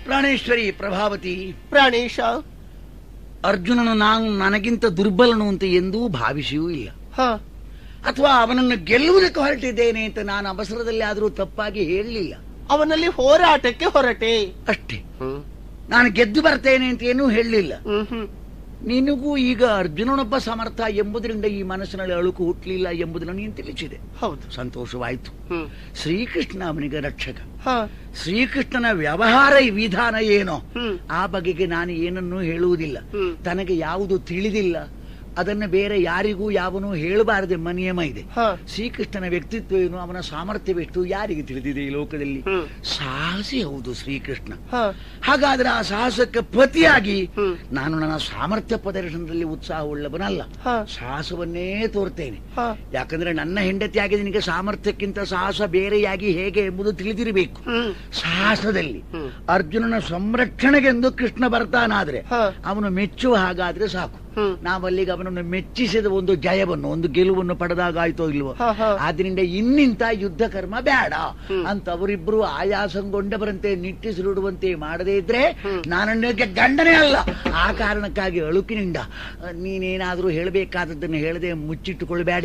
ಪ್ರಾಣೇಶ್ವರಿ ಪ್ರಭಾವತಿ. ಪ್ರಾಣೇಶ, ಅರ್ಜುನನು ನಾನು ನನಗಿಂತ ದುರ್ಬಲನು ಅಂತ ಎಂದೂ ಭಾವಿಸಿಯೂ ಇಲ್ಲ. ಅಥವಾ ಅವನನ್ನು ಗೆಲ್ಲುವುದಕ್ಕೆ ಹೊರಟಿದ್ದೇನೆ ಅಂತ ನಾನು ಅವಸರದಲ್ಲಿ ಆದರೂ ತಪ್ಪಾಗಿ ಹೇಳಲಿಲ್ಲ. ಅವನಲ್ಲಿ ಹೋರಾಟಕ್ಕೆ ಹೊರಟೆ ಅಷ್ಟೇ. ನಾನು ಗೆದ್ದು ಬರ್ತೇನೆ ಅಂತ ಏನೂ ಹೇಳಲಿಲ್ಲ. ನಿನಗೂ ಈಗ ಅರ್ಜುನನೊಬ್ಬ ಸಮರ್ಥ ಎಂಬುದರಿಂದ ಈ ಮನಸ್ಸಿನಲ್ಲಿ ಅಳುಕು ಹುಟ್ಟಲಿಲ್ಲ ಎಂಬುದನ್ನು ನೀನು ತಿಳಿಸಿದೆ. ಹೌದು, ಸಂತೋಷವಾಯಿತು. ಶ್ರೀಕೃಷ್ಣ ಅವನಿಗೆ ರಕ್ಷಕ. ಶ್ರೀಕೃಷ್ಣನ ವ್ಯವಹಾರ ವಿಧಾನ ಏನೋ ಆ ಬಗೆಗೆ ನಾನು ಏನನ್ನೂ ಹೇಳುವುದಿಲ್ಲ. ತನಗೆ ಯಾವುದು ತಿಳಿದಿಲ್ಲ ಅದನ್ನು ಬೇರೆ ಯಾರಿಗೂ ಯಾವನೂ ಹೇಳಬಾರದೆಂಬ ನಿಯಮ ಇದೆ. ಶ್ರೀಕೃಷ್ಣನ ವ್ಯಕ್ತಿತ್ವ ಏನು, ಅವನ ಸಾಮರ್ಥ್ಯವೆಷ್ಟು ಯಾರಿಗೆ ತಿಳಿದಿದೆ ಈ ಲೋಕದಲ್ಲಿ? ಸಾಹಸಿ ಹೌದು ಶ್ರೀಕೃಷ್ಣ. ಹಾಗಾದ್ರೆ ಆ ಸಾಹಸಕ್ಕೆ ಪ್ರತಿಯಾಗಿ ನಾನು ನನ್ನ ಸಾಮರ್ಥ್ಯ ಪ್ರದರ್ಶನದಲ್ಲಿ ಉತ್ಸಾಹವುಳ್ಳವನಲ್ಲ, ಸಾಹಸವನ್ನೇ ತೋರ್ತೇನೆ. ಯಾಕಂದ್ರೆ ನನ್ನ ಹೆಂಡತಿಯಾಗಿ ನಿನಗೆ ಸಾಮರ್ಥ್ಯಕ್ಕಿಂತ ಸಾಹಸ ಬೇರೆಯಾಗಿ ಹೇಗೆ ಎಂಬುದು ತಿಳಿದಿರಬೇಕು. ಸಾಹಸದಲ್ಲಿ ಅರ್ಜುನನ ಸಂರಕ್ಷಣೆಗೆಂದು ಕೃಷ್ಣ ಬರ್ತಾನಾದ್ರೆ ಅವನು ಮೆಚ್ಚುವ ಹಾಗಾದ್ರೆ ಸಾಕು. ನಾವಲ್ಲಿಗೆ ಅವನನ್ನು ಮೆಚ್ಚಿಸಿದ ಒಂದು ಜಯವನ್ನು, ಒಂದು ಗೆಲುವನ್ನು ಪಡೆದಾಗಾಯ್ತೋ ಇಲ್ವೋ. ಆದ್ರಿಂದ ಇನ್ನಿಂತ ಯುದ್ಧ ಕರ್ಮ ಬೇಡ ಅಂತ ಅವರಿಬ್ರು ಆಯಾಸಗೊಂಡವರಂತೆ ನಿಟ್ಟಿಸಿರುಡುವಂತೆ ಮಾಡದೇ ಇದ್ರೆ ನಾನು ಗಂಡನೇ ಅಲ್ಲ. ಆ ಕಾರಣಕ್ಕಾಗಿ ಅಳುಕಿನಿಂದ ನೀನೇನಾದ್ರೂ ಹೇಳಬೇಕಾದದ್ದನ್ನು ಹೇಳದೆ ಮುಚ್ಚಿಟ್ಟುಕೊಳ್ಬೇಡ.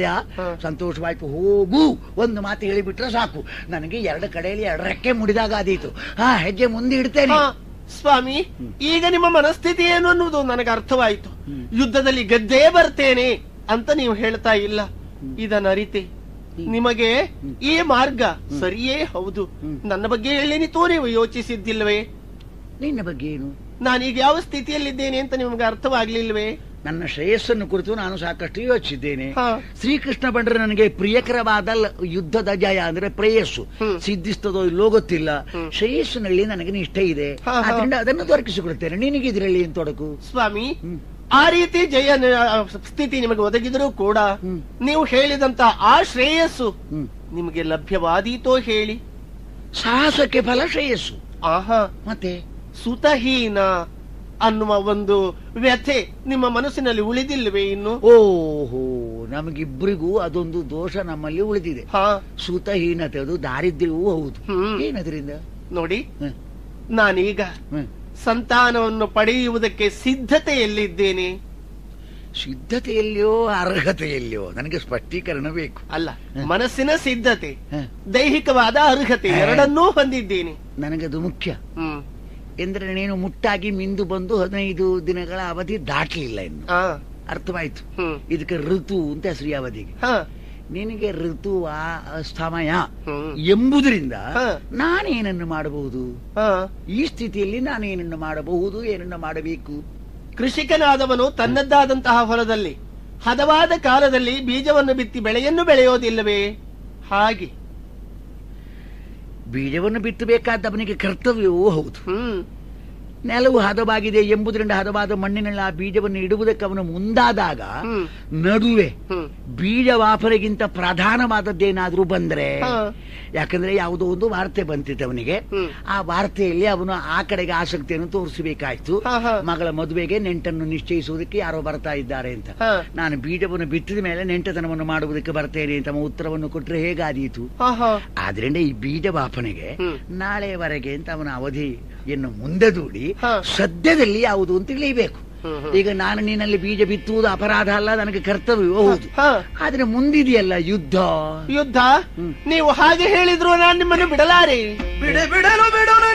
ಸಂತೋಷವಾಯ್ತು, ಹೋಗು ಒಂದು ಮಾತು ಹೇಳಿಬಿಟ್ರೆ ಸಾಕು. ನನಗೆ ಎರಡು ಕಡೆಯಲ್ಲಿ ಎರಡು ರೆಕ್ಕೆ ಮುಡಿದಾಗ ಆದೀತು. ಹೆಜ್ಜೆ ಮುಂದೆ ಇಡ್ತೇನೆ. ಸ್ವಾಮಿ, ಈಗ ನಿಮ್ಮ ಮನಸ್ಥಿತಿ ಏನು ಅನ್ನುವುದು ನನಗೆ ಅರ್ಥವಾಯಿತು. ಯುದ್ಧದಲ್ಲಿ ಗೆದ್ದೇ ಬರ್ತೇನೆ ಅಂತ ನೀವು ಹೇಳ್ತಾ ಇಲ್ಲ. ಇದನ್ನರಿತೆ ನಿಮಗೆ ಈ ಮಾರ್ಗ ಸರಿಯೇ ಹೌದು. ನನ್ನ ಬಗ್ಗೆ ಹೇಳಿನಿತೂ ನೀವು ಯೋಚಿಸಿದ್ದಿಲ್ವೇ? ನಿನ್ನ ಬಗ್ಗೆ ಏನು? ನಾನೀಗ ಯಾವ ಸ್ಥಿತಿಯಲ್ಲಿದ್ದೇನೆ ಅಂತ ನಿಮ್ಗೆ ಅರ್ಥವಾಗ್ಲಿಲ್ವೇ? ನನ್ನ ಶ್ರೇಯಸ್ಸನ್ನು ಕುರಿತು ನಾನು ಸಾಕಷ್ಟು ಯೋಚಿಸಿದ್ದೇನೆ. ಶ್ರೀಕೃಷ್ಣ ಬಂದ್ರೆ ನನಗೆ ಪ್ರಿಯಕರವಾದ ಯುದ್ಧದ ಜಯ ಅಂದ್ರೆ ಪ್ರೇಯಸ್ಸು ಸಿದ್ಧಿಸ್ತದೋ ಇಲ್ಲೋ ಗೊತ್ತಿಲ್ಲ. ಶ್ರೇಯಸ್ಸಿನಲ್ಲಿ ನನಗೆ ನಿಷ್ಠೆ ಇದೆ, ಅದರಿಂದ ಅದನ್ನು ದೊರಕಿಸಿಕೊಡುತ್ತೇನೆ. ನಿನಗೆ ಇದರಲ್ಲಿ ಏನು ತೊಡಕು? ಸ್ವಾಮಿ, ಆ ರೀತಿ ಜಯ ಸ್ಥಿತಿ ನಿಮಗೆ ಒದಗಿದರೂ ಕೂಡ ನೀವು ಹೇಳಿದಂತ ಆ ಶ್ರೇಯಸ್ಸು ನಿಮಗೆ ಲಭ್ಯವಾದೀತೋ ಹೇಳಿ. ಸಾಹಸಕ್ಕೆ ಫಲ ಶ್ರೇಯಸ್ಸು. ಆಹಾ, ಮತ್ತೆ ಸುತಹೀನ ಅನ್ನುವ ಒಂದು ವ್ಯಥೆ ನಿಮ್ಮ ಮನಸ್ಸಿನಲ್ಲಿ ಉಳಿದಿಲ್ವೇ ಇನ್ನು? ಓಹೋ, ನಮಗಿಬ್ಬರಿಗೂ ಅದೊಂದು ದೋಷ ನಮ್ಮಲ್ಲಿ ಉಳಿದಿದೆ. ಸುತಹೀನತೆ, ಅದು ದಾರಿದ್ರ್ಯವೂ ಹೌದು. ಏನದ್ರಿಂದ ನೋಡಿ, ನಾನೀಗ ಸಂತಾನವನ್ನು ಪಡೆಯುವುದಕ್ಕೆ ಸಿದ್ಧತೆಯಲ್ಲಿದ್ದೇನೆ. ಸಿದ್ಧತೆಯಲ್ಲಿಯೋ ಅರ್ಹತೆಯಲ್ಲಿಯೋ ನನಗೆ ಸ್ಪಷ್ಟೀಕರಣ ಬೇಕು. ಅಲ್ಲ, ಮನಸ್ಸಿನ ಸಿದ್ಧತೆ, ದೈಹಿಕವಾದ ಅರ್ಹತೆ ಎರಡನ್ನೂ ಹೊಂದಿದ್ದೇನೆ. ನನಗದು ಮುಖ್ಯ. ಎಂದ್ರೆ ನೀನು ಮುಟ್ಟಾಗಿ ಮಿಂದು ಬಂದು 15 ದಿನಗಳ ಅವಧಿ ದಾಟಲಿಲ್ಲ ಇನ್ನು. ಅರ್ಥವಾಯ್ತು. ಇದಕ್ಕೆ ಋತು ಅಂತ ಹೆಸರು ಅವಧಿಗೆ. ನಿನಗೆ ಋತು ಸಮಯ ಎಂಬುದರಿಂದ ನಾನೇನನ್ನು ಮಾಡಬಹುದು, ಈ ಸ್ಥಿತಿಯಲ್ಲಿ ನಾನೇನನ್ನು ಮಾಡಬಹುದು, ಏನನ್ನು ಮಾಡಬೇಕು ಕೃಷಿಕನಾದವನು ತನ್ನದ್ದಾದಂತಹ ಹೊಲದಲ್ಲಿ ಹದವಾದ ಕಾಲದಲ್ಲಿ ಬೀಜವನ್ನು ಬಿತ್ತಿ ಬೆಳೆಯನ್ನು ಬೆಳೆಯೋದಿಲ್ಲವೇ? ಹಾಗೆ ಬೀಜವನ್ನು ಬಿತ್ತಬೇಕಾದ ಅವನಿಗೆ ಕರ್ತವ್ಯವೂ ಹೌದು. ನೆಲವು ಹದವಾಗಿದೆ ಎಂಬುದರಿಂದ ಹದವಾದ ಮಣ್ಣಿನಲ್ಲಿ ಆ ಬೀಜವನ್ನು ಇಡುವುದಕ್ಕೆ ಅವನು ಮುಂದಾದಾಗ ನಡುವೆ ಬೀಜ ವಾಪರೆಗಿಂತ ಪ್ರಧಾನವಾದದ್ದೇನಾದ್ರೂ ಬಂದ್ರೆ, ಯಾಕಂದ್ರೆ ಯಾವುದೋ ಒಂದು ವಾರ್ತೆ ಬಂತಿತ್ತು ಅವನಿಗೆ, ಆ ವಾರ್ತೆಯಲ್ಲಿ ಅವನು ಆ ಕಡೆಗೆ ಆಸಕ್ತಿಯನ್ನು ತೋರಿಸಬೇಕಾಯ್ತು. ಮಗಳ ಮದುವೆಗೆ ನೆಂಟನ್ನು ನಿಶ್ಚಯಿಸುವುದಕ್ಕೆ ಯಾರೋ ಬರ್ತಾ ಇದ್ದಾರೆ ಅಂತ. ನಾನು ಬೀಜವನ್ನು ಬಿತ್ತಿದ ಮೇಲೆ ನೆಂಟತನವನ್ನು ಮಾಡುವುದಕ್ಕೆ ಬರ್ತೇನೆ ಅಂತ ಉತ್ತರವನ್ನು ಕೊಟ್ಟರೆ ಹೇಗಾದೀತು? ಆದ್ರಿಂದ ಈ ಬೀಜ ವಾಪನೆಗೆ ನಾಳೆವರೆಗೆ ಅಂತ ಅವನ ಅವಧಿಯನ್ನು ಮುಂದೆ ದೂಡಿ ಸದ್ಯದಲ್ಲಿ ಯಾವುದು ಅಂತ ತಿಳಿಯಬೇಕು. ಈಗ ನಾನು ನಿನ್ನಲ್ಲಿ ಬೀಜ ಬಿತ್ತುವುದು ಅಪರಾಧ ಅಲ್ಲ, ನನಗೆ ಕರ್ತವ್ಯವೂ ಹೌದು. ಆದ್ರೆ ಮುಂದಿದೆಯಲ್ಲ ಯುದ್ಧ. ಯುದ್ಧ ನೀವು ಹಾಗೆ ಹೇಳಿದ್ರು ನಾನು ನಿಮ್ಮನ್ನು ಬಿಡಲಾರೆ. ಬಿಡನು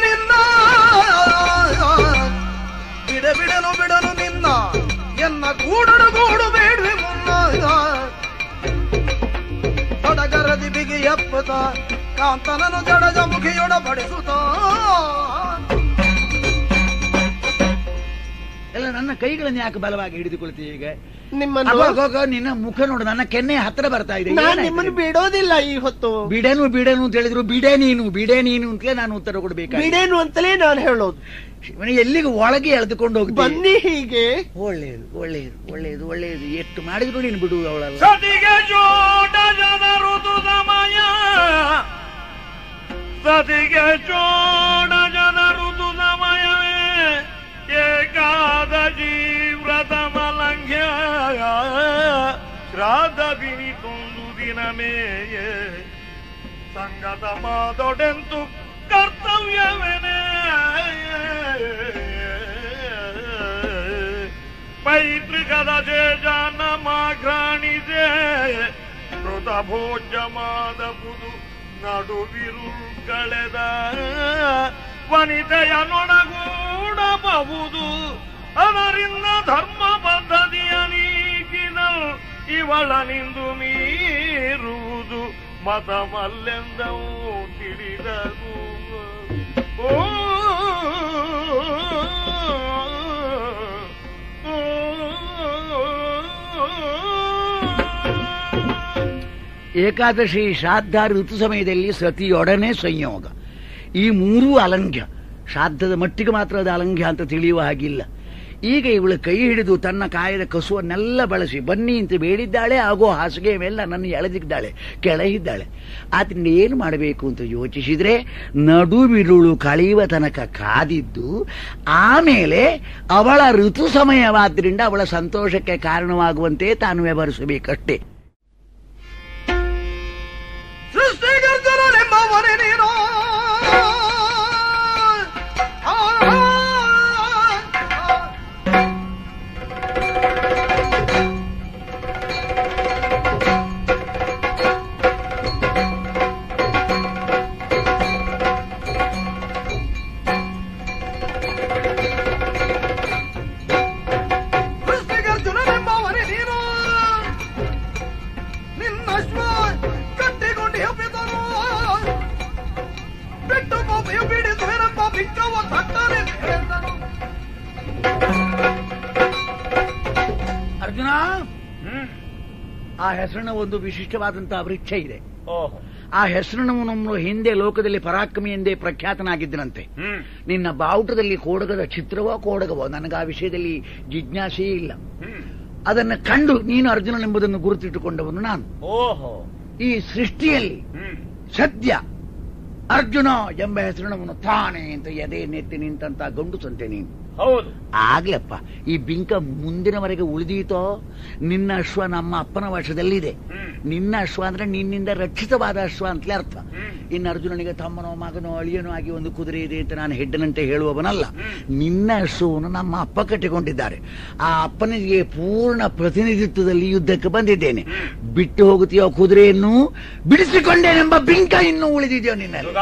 ನಿನ್ನ, ಬಿಡನು ನಿನ್ನ, ಎನ್ನ ಗೂಡು ಬೇಡ್ವೆ ಮುನ್ನ ಸಡಗರದಿ ಬಿಗಿ ಎಪ್ಪತ ಕಾಂತನನು ಜಡಜ ಮುಖಿಯೊಡ ಬಡಿಸುತ್ತ ಎಲ್ಲ ನನ್ನ ಕೈಗಳನ್ನು ಯಾಕೆ ಬಲವಾಗಿ ಹಿಡಿದುಕೊಳ್ತೀವಿ? ಈಗ ನಿನ್ನ ಮುಖ ನೋಡು, ನನ್ನ ಕೆನ್ನೆ ಹತ್ರ ಬರ್ತಾ ಇದೆ. ನಾನು ನಿಮ್ಮನ್ನು ಬಿಡೋದಿಲ್ಲ ಈ ಹೊತ್ತು. ಬಿಡೇನು ಅಂತ ಹೇಳಿದ್ರು ಬಿಡೇ ನೀನು ಅಂತಲೇ ನಾನು ಉತ್ತರ ಕೊಡ್ಬೇಕು. ಬಿಡೇನು ಅಂತಲೇ ನಾನು ಹೇಳೋದು. ಎಲ್ಲಿಗೆ ಒಳಗೆ ಎಳೆದುಕೊಂಡು ಹೋಗಿ ಬನ್ನಿ. ಹೀಗೆ ಒಳ್ಳೇದು ಒಳ್ಳೇದು ಒಳ್ಳೇದು ಒಳ್ಳೇದು ಎಷ್ಟು ಮಾಡಿದ್ರು ನೀನು ಬಿಡುವುದು ಅವಳಲ್ಲ. ಸತಿಗೆ ಚೋಟ ಜನ ಋತು ಸಮಯ, ಸತಿಗೆ ಚೋಟ ಜನ ಋತು ಸಮಯವೇ ಏಕಾದಶಿ ವ್ರತ ಮಲಂಘ್ಯ ಶ್ರಾದ್ದ ಬಿನಿತೊಂದು ದಿನಮೇ ಸಂಗತ ಮಾದೊಡೆಂತು ಕರ್ತವ್ಯವೇನೆ ಪೈತೃಕದ ಜೇಜಾನ ಮಾಘ್ರಾಣಿಸೆ ಮೃತ ಭೋಜ್ಯಮಾದ ಬುದು ನಡುವಿರು ಕಳೆದ ವನಿತೆಯ ನೊಡಗೂಡಬಹುದು. ಅದರಿಂದ ಧರ್ಮ ಪದ್ಧತಿಯ ನೀಗಿನ ಇವಳ ನಿಂದು ಮೀರುವುದು ಮತಮಲ್ಲೆಂದವು ತಿಳಿದನು. ಏಕಾದಶಿ ಶ್ರಾದ್ದ ಋತು ಸಮಯದಲ್ಲಿ ಸತಿಯೊಡನೆ ಸಂಯೋಗ, ಈ ಮೂರೂ ಅಲಂಘ್ಯ. ಶ್ರಾದ್ದದ ಮಟ್ಟಿಗೆ ಮಾತ್ರ ಅದು ಅಲಂಘ್ಯ ಅಂತ ತಿಳಿಯುವ ಹಾಗಿಲ್ಲ. ಈಗ ಇವಳು ಕೈ ಹಿಡಿದು ತನ್ನ ಕಾಯದ ಕಸುವನ್ನೆಲ್ಲ ಬಳಸಿ ಬನ್ನಿ ಅಂತ ಬೇಡಿದ್ದಾಳೆ. ಆಗೋ ಹಾಸಿಗೆ ಮೇಲೆ ನನ್ನನ್ನು ಎಳೆದಿದ್ದಾಳೆ, ಕೆಳಗಿದ್ದಾಳೆ. ಆದ್ರಿಂದ ಏನು ಮಾಡಬೇಕು ಅಂತ ಯೋಚಿಸಿದ್ರೆ ನಡುವಿರುಳು ಕಳೆಯುವ ತನಕ ಕಾದಿದ್ದು ಆಮೇಲೆ ಅವಳ ಋತು ಸಮಯವಾದ್ರಿಂದ ಅವಳ ಸಂತೋಷಕ್ಕೆ ಕಾರಣವಾಗುವಂತೆ ತಾನು ವ್ಯವಹರಿಸಬೇಕಷ್ಟೇ. ಸೃಷ್ಟಿಗರ್ಜನೆಂಬವನೇ ನೀನು, ಅರ್ಜುನ, ಆ ಹೆಸರಿನ ಒಂದು ವಿಶಿಷ್ಟವಾದಂತಹ ವೃಕ್ಷ ಇದೆ. ಆ ಹೆಸರಿನವನು ಹಿಂದೆ ಲೋಕದಲ್ಲಿ ಪರಾಕ್ರಮಿ ಎಂದೇ ಪ್ರಖ್ಯಾತನಾಗಿದ್ದನಂತೆ. ನಿನ್ನ ಬಾವುಟದಲ್ಲಿ ಕೋಡಗದ ಚಿತ್ರವೋ ನನಗೆ ಆ ವಿಷಯದಲ್ಲಿ ಜಿಜ್ಞಾಸೆಯೇ ಇಲ್ಲ. ಅದನ್ನು ಕಂಡು ನೀನು ಅರ್ಜುನನೆಂಬುದನ್ನು ಗುರುತಿಟ್ಟುಕೊಂಡವನು ನಾನು. ಈ ಸೃಷ್ಟಿಯಲ್ಲಿ ಸದ್ಯ ಅರ್ಜುನ ಎಂಬ ಹೆಸರಿನವನು ತಾನೇ ಅಂತ ಎದೆ ನೆತ್ತಿ ನಿಂತ ಗಂಡು ಸಂತೆ ನೀನು. ಹೌದು, ಆಗ್ಲಪ್ಪ. ಈ ಬಿಂಕ ಮುಂದಿನವರೆಗೆ ಉಳಿದೀತೋ? ನಿನ್ನ ಅಶ್ವ ನಮ್ಮ ಅಪ್ಪನ ವಶದಲ್ಲಿದೆ. ನಿನ್ನ ಅಶ್ವ ಅಂದ್ರೆ ನಿನ್ನಿಂದ ರಕ್ಷಿತವಾದ ಅಶ್ವ ಅಂತಲೇ ಅರ್ಥ. ಇನ್ನು ಅರ್ಜುನನಿಗೆ ತಮ್ಮನೋ ಮಗನೋ ಅಳಿಯನೋ ಆಗಿ ಒಂದು ಕುದುರೆ ಇದೆ ಅಂತ ನಾನು ಹೆಡ್ಡನಂತೆ ಹೇಳುವವನಲ್ಲ. ನಿನ್ನ ಅಶ್ವವನ್ನು ನಮ್ಮ ಅಪ್ಪ ಕಟ್ಟಿಕೊಂಡಿದ್ದಾರೆ. ಆ ಅಪ್ಪನಿಗೆ ಪೂರ್ಣ ಪ್ರತಿನಿಧಿತ್ವದಲ್ಲಿ ಯುದ್ಧಕ್ಕೆ ಬಂದಿದ್ದೇನೆ. ಬಿಟ್ಟು ಹೋಗುತ್ತೀಯೋ ಕುದುರೆಯನ್ನು? ಬಿಡಿಸಿಕೊಂಡೇನೆಂಬ ಬಿಂಕ ಇನ್ನೂ ಉಳಿದಿದೆಯೋ ನಿನ್ನಲ್ಲಿ?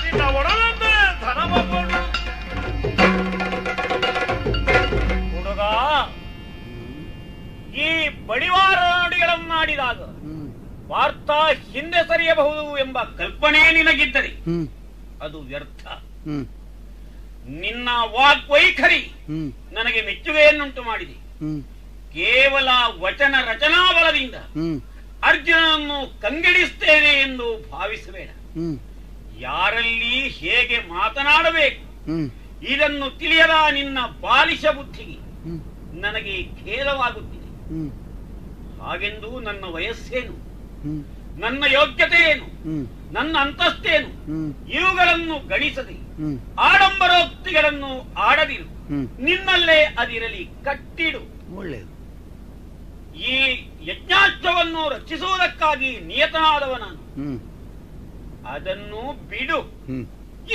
ನಿನ್ನ ಒಡಲಂತೆ ಧನವ ಕೊಡು. ಹುಡುಗ, ಈ ಬಡಿವಾರ ನುಡಿಗಳನ್ನಾಡಿದಾಗ ವಾರ್ತ ಹಿಂದೆ ಸರಿಯಬಹುದು ಎಂಬ ಕಲ್ಪನೆ ನಿನಗಿದ್ದರೆ ಅದು ವ್ಯರ್ಥ. ನಿನ್ನ ವಾಗ್ವೈಖರಿ ನನಗೆ ಮೆಚ್ಚುಗೆಯನ್ನುಂಟು ಮಾಡಿದೆ. ಕೇವಲ ವಚನ ರಚನಾ ಬಲದಿಂದ ಅರ್ಜುನನನ್ನು ಕಂಗೆಡಿಸ್ತೇನೆ ಎಂದು ಭಾವಿಸಬೇಡ. ಯಾರಲ್ಲಿ ಹೇಗೆ ಮಾತನಾಡಬೇಕು ಇದನ್ನು ತಿಳಿಯದ ನಿನ್ನ ಬಾಲಿಶ ಬುದ್ಧಿಗೆ ನನಗೆ ಖೇದವಾಗುತ್ತಿದೆ. ಹಾಗೆಂದು ನನ್ನ ವಯಸ್ಸೇನು, ನನ್ನ ಯೋಗ್ಯತೆ ಏನು, ನನ್ನ ಅಂತಸ್ತೇನು ಇವುಗಳನ್ನು ಗಣಿಸದೆ ಆಡಂಬರೋಕ್ತಿಗಳನ್ನು ಆಡದಿರು. ನಿನ್ನಲ್ಲೇ ಅದಿರಲಿ, ಕಟ್ಟಿಡು. ಒಳ್ಳೆಯದು. ಈ ಯಜ್ಞಾಶ್ವವನ್ನು ರಕ್ಷಿಸುವುದಕ್ಕಾಗಿ ನಿಯತನಾದವ ನಾನು. ಅದನ್ನು ಬಿಡು.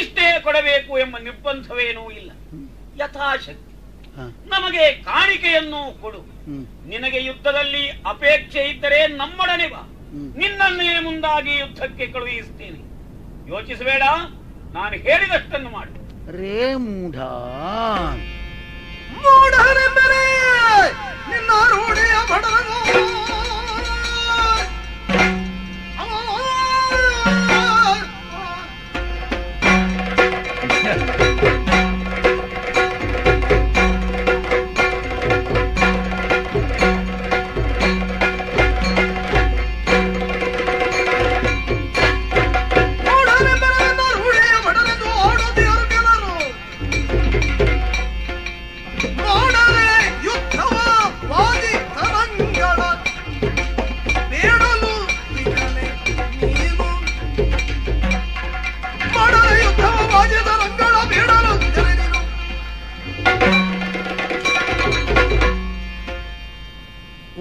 ಇಷ್ಟೇ ಕೊಡಬೇಕು ಎಂಬ ನಿರ್ಬಂಧವೇನೂ ಇಲ್ಲ. ಯಥಾಶಕ್ತಿ ನಮಗೆ ಕಾಣಿಕೆಯನ್ನು ಕೊಡು. ನಿನಗೆ ಯುದ್ಧದಲ್ಲಿ ಅಪೇಕ್ಷೆ ಇದ್ದರೆ ನಮ್ಮೊಡನೆ ಬಾ. ನಿನ್ನನ್ನೇ ಮುಂದಾಗಿ ಯುದ್ಧಕ್ಕೆ ಕಳುಹಿಸುತ್ತೇನೆ. ಯೋಚಿಸಬೇಡ, ನಾನು ಹೇಳಿದಷ್ಟನ್ನು ಮಾಡು. ರೇ ಮೂಢ, ಮೂಢರೆಂದರೆ ನಿನ್ನ ರೂಢಿಯ ಬಡನು.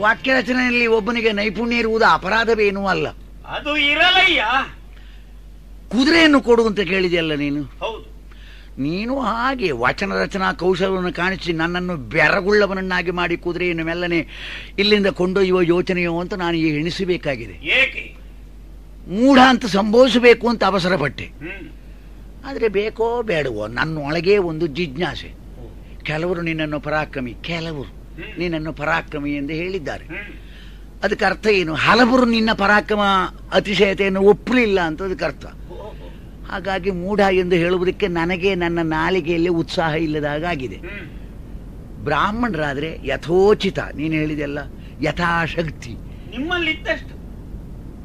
ವಾಕ್ಯ ರಚನೆಯಲ್ಲಿ ಒಬ್ಬನಿಗೆ ನೈಪುಣ್ಯ ಇರುವುದು ಅಪರಾಧವೇನೂ ಅಲ್ಲ. ಅದು ಇರಲಯ್ಯ. ಕುದುರೆಯನ್ನು ಕೊಡು ಅಂತ ಕೇಳಿದೆಯಲ್ಲ ನೀನು. ಹೌದು, ನೀನು ಹಾಗೆ ವಚನ ರಚನಾ ಕೌಶಲವನ್ನು ಕಾಣಿಸಿ ನನ್ನನ್ನು ಬೆರಗುಳ್ಳವನನ್ನಾಗಿ ಮಾಡಿ ಕುದುರೆಯನ್ನು ಮೆಲ್ಲನೆ ಇಲ್ಲಿಂದ ಕೊಂಡೊಯ್ಯುವ ಯೋಚನೆಯೋ ಅಂತ ನಾನು ಎಣಿಸಬೇಕಾಗಿದೆ. ಏಕೆ ಮೂಢ ಅಂತ ಸಂಬೋಧಿಸಬೇಕು ಅಂತ ಅವಸರ ಪಟ್ಟೆ. ಆದರೆ ಬೇಕೋ ಬೇಡವೋ ನನ್ನೊಳಗೆ ಒಂದು ಜಿಜ್ಞಾಸೆ. ಕೆಲವರು ನಿನ್ನನ್ನು ಪರಾಕ್ರಮಿ, ಕೆಲವರು ನಿನ್ನನ್ನು ಪರಾಕ್ರಮಿ ಎಂದು ಹೇಳಿದ್ದಾರೆ. ಅದಕ್ಕೆ ಅರ್ಥ ಏನು? ಹಲವರು ನಿನ್ನ ಪರಾಕ್ರಮ ಅತಿಶಯತೆಯನ್ನು ಒಪ್ಪಲಿಲ್ಲ ಅಂತ ಅದಕ್ಕೆ ಅರ್ಥ. ಹಾಗಾಗಿ ಮೂಢ ಎಂದು ಹೇಳುವುದಕ್ಕೆ ನನಗೆ ನನ್ನ ನಾಲಿಗೆಯಲ್ಲಿ ಉತ್ಸಾಹ ಇಲ್ಲದಾಗಿದೆ. ಬ್ರಾಹ್ಮಣರಾದ್ರೆ ಯಥೋಚಿತ, ನೀನು ಹೇಳಿದೆಲ್ಲ ಯಥಾಶಕ್ತಿ, ನಿಮ್ಮಲ್ಲಿದ್ದಷ್ಟು.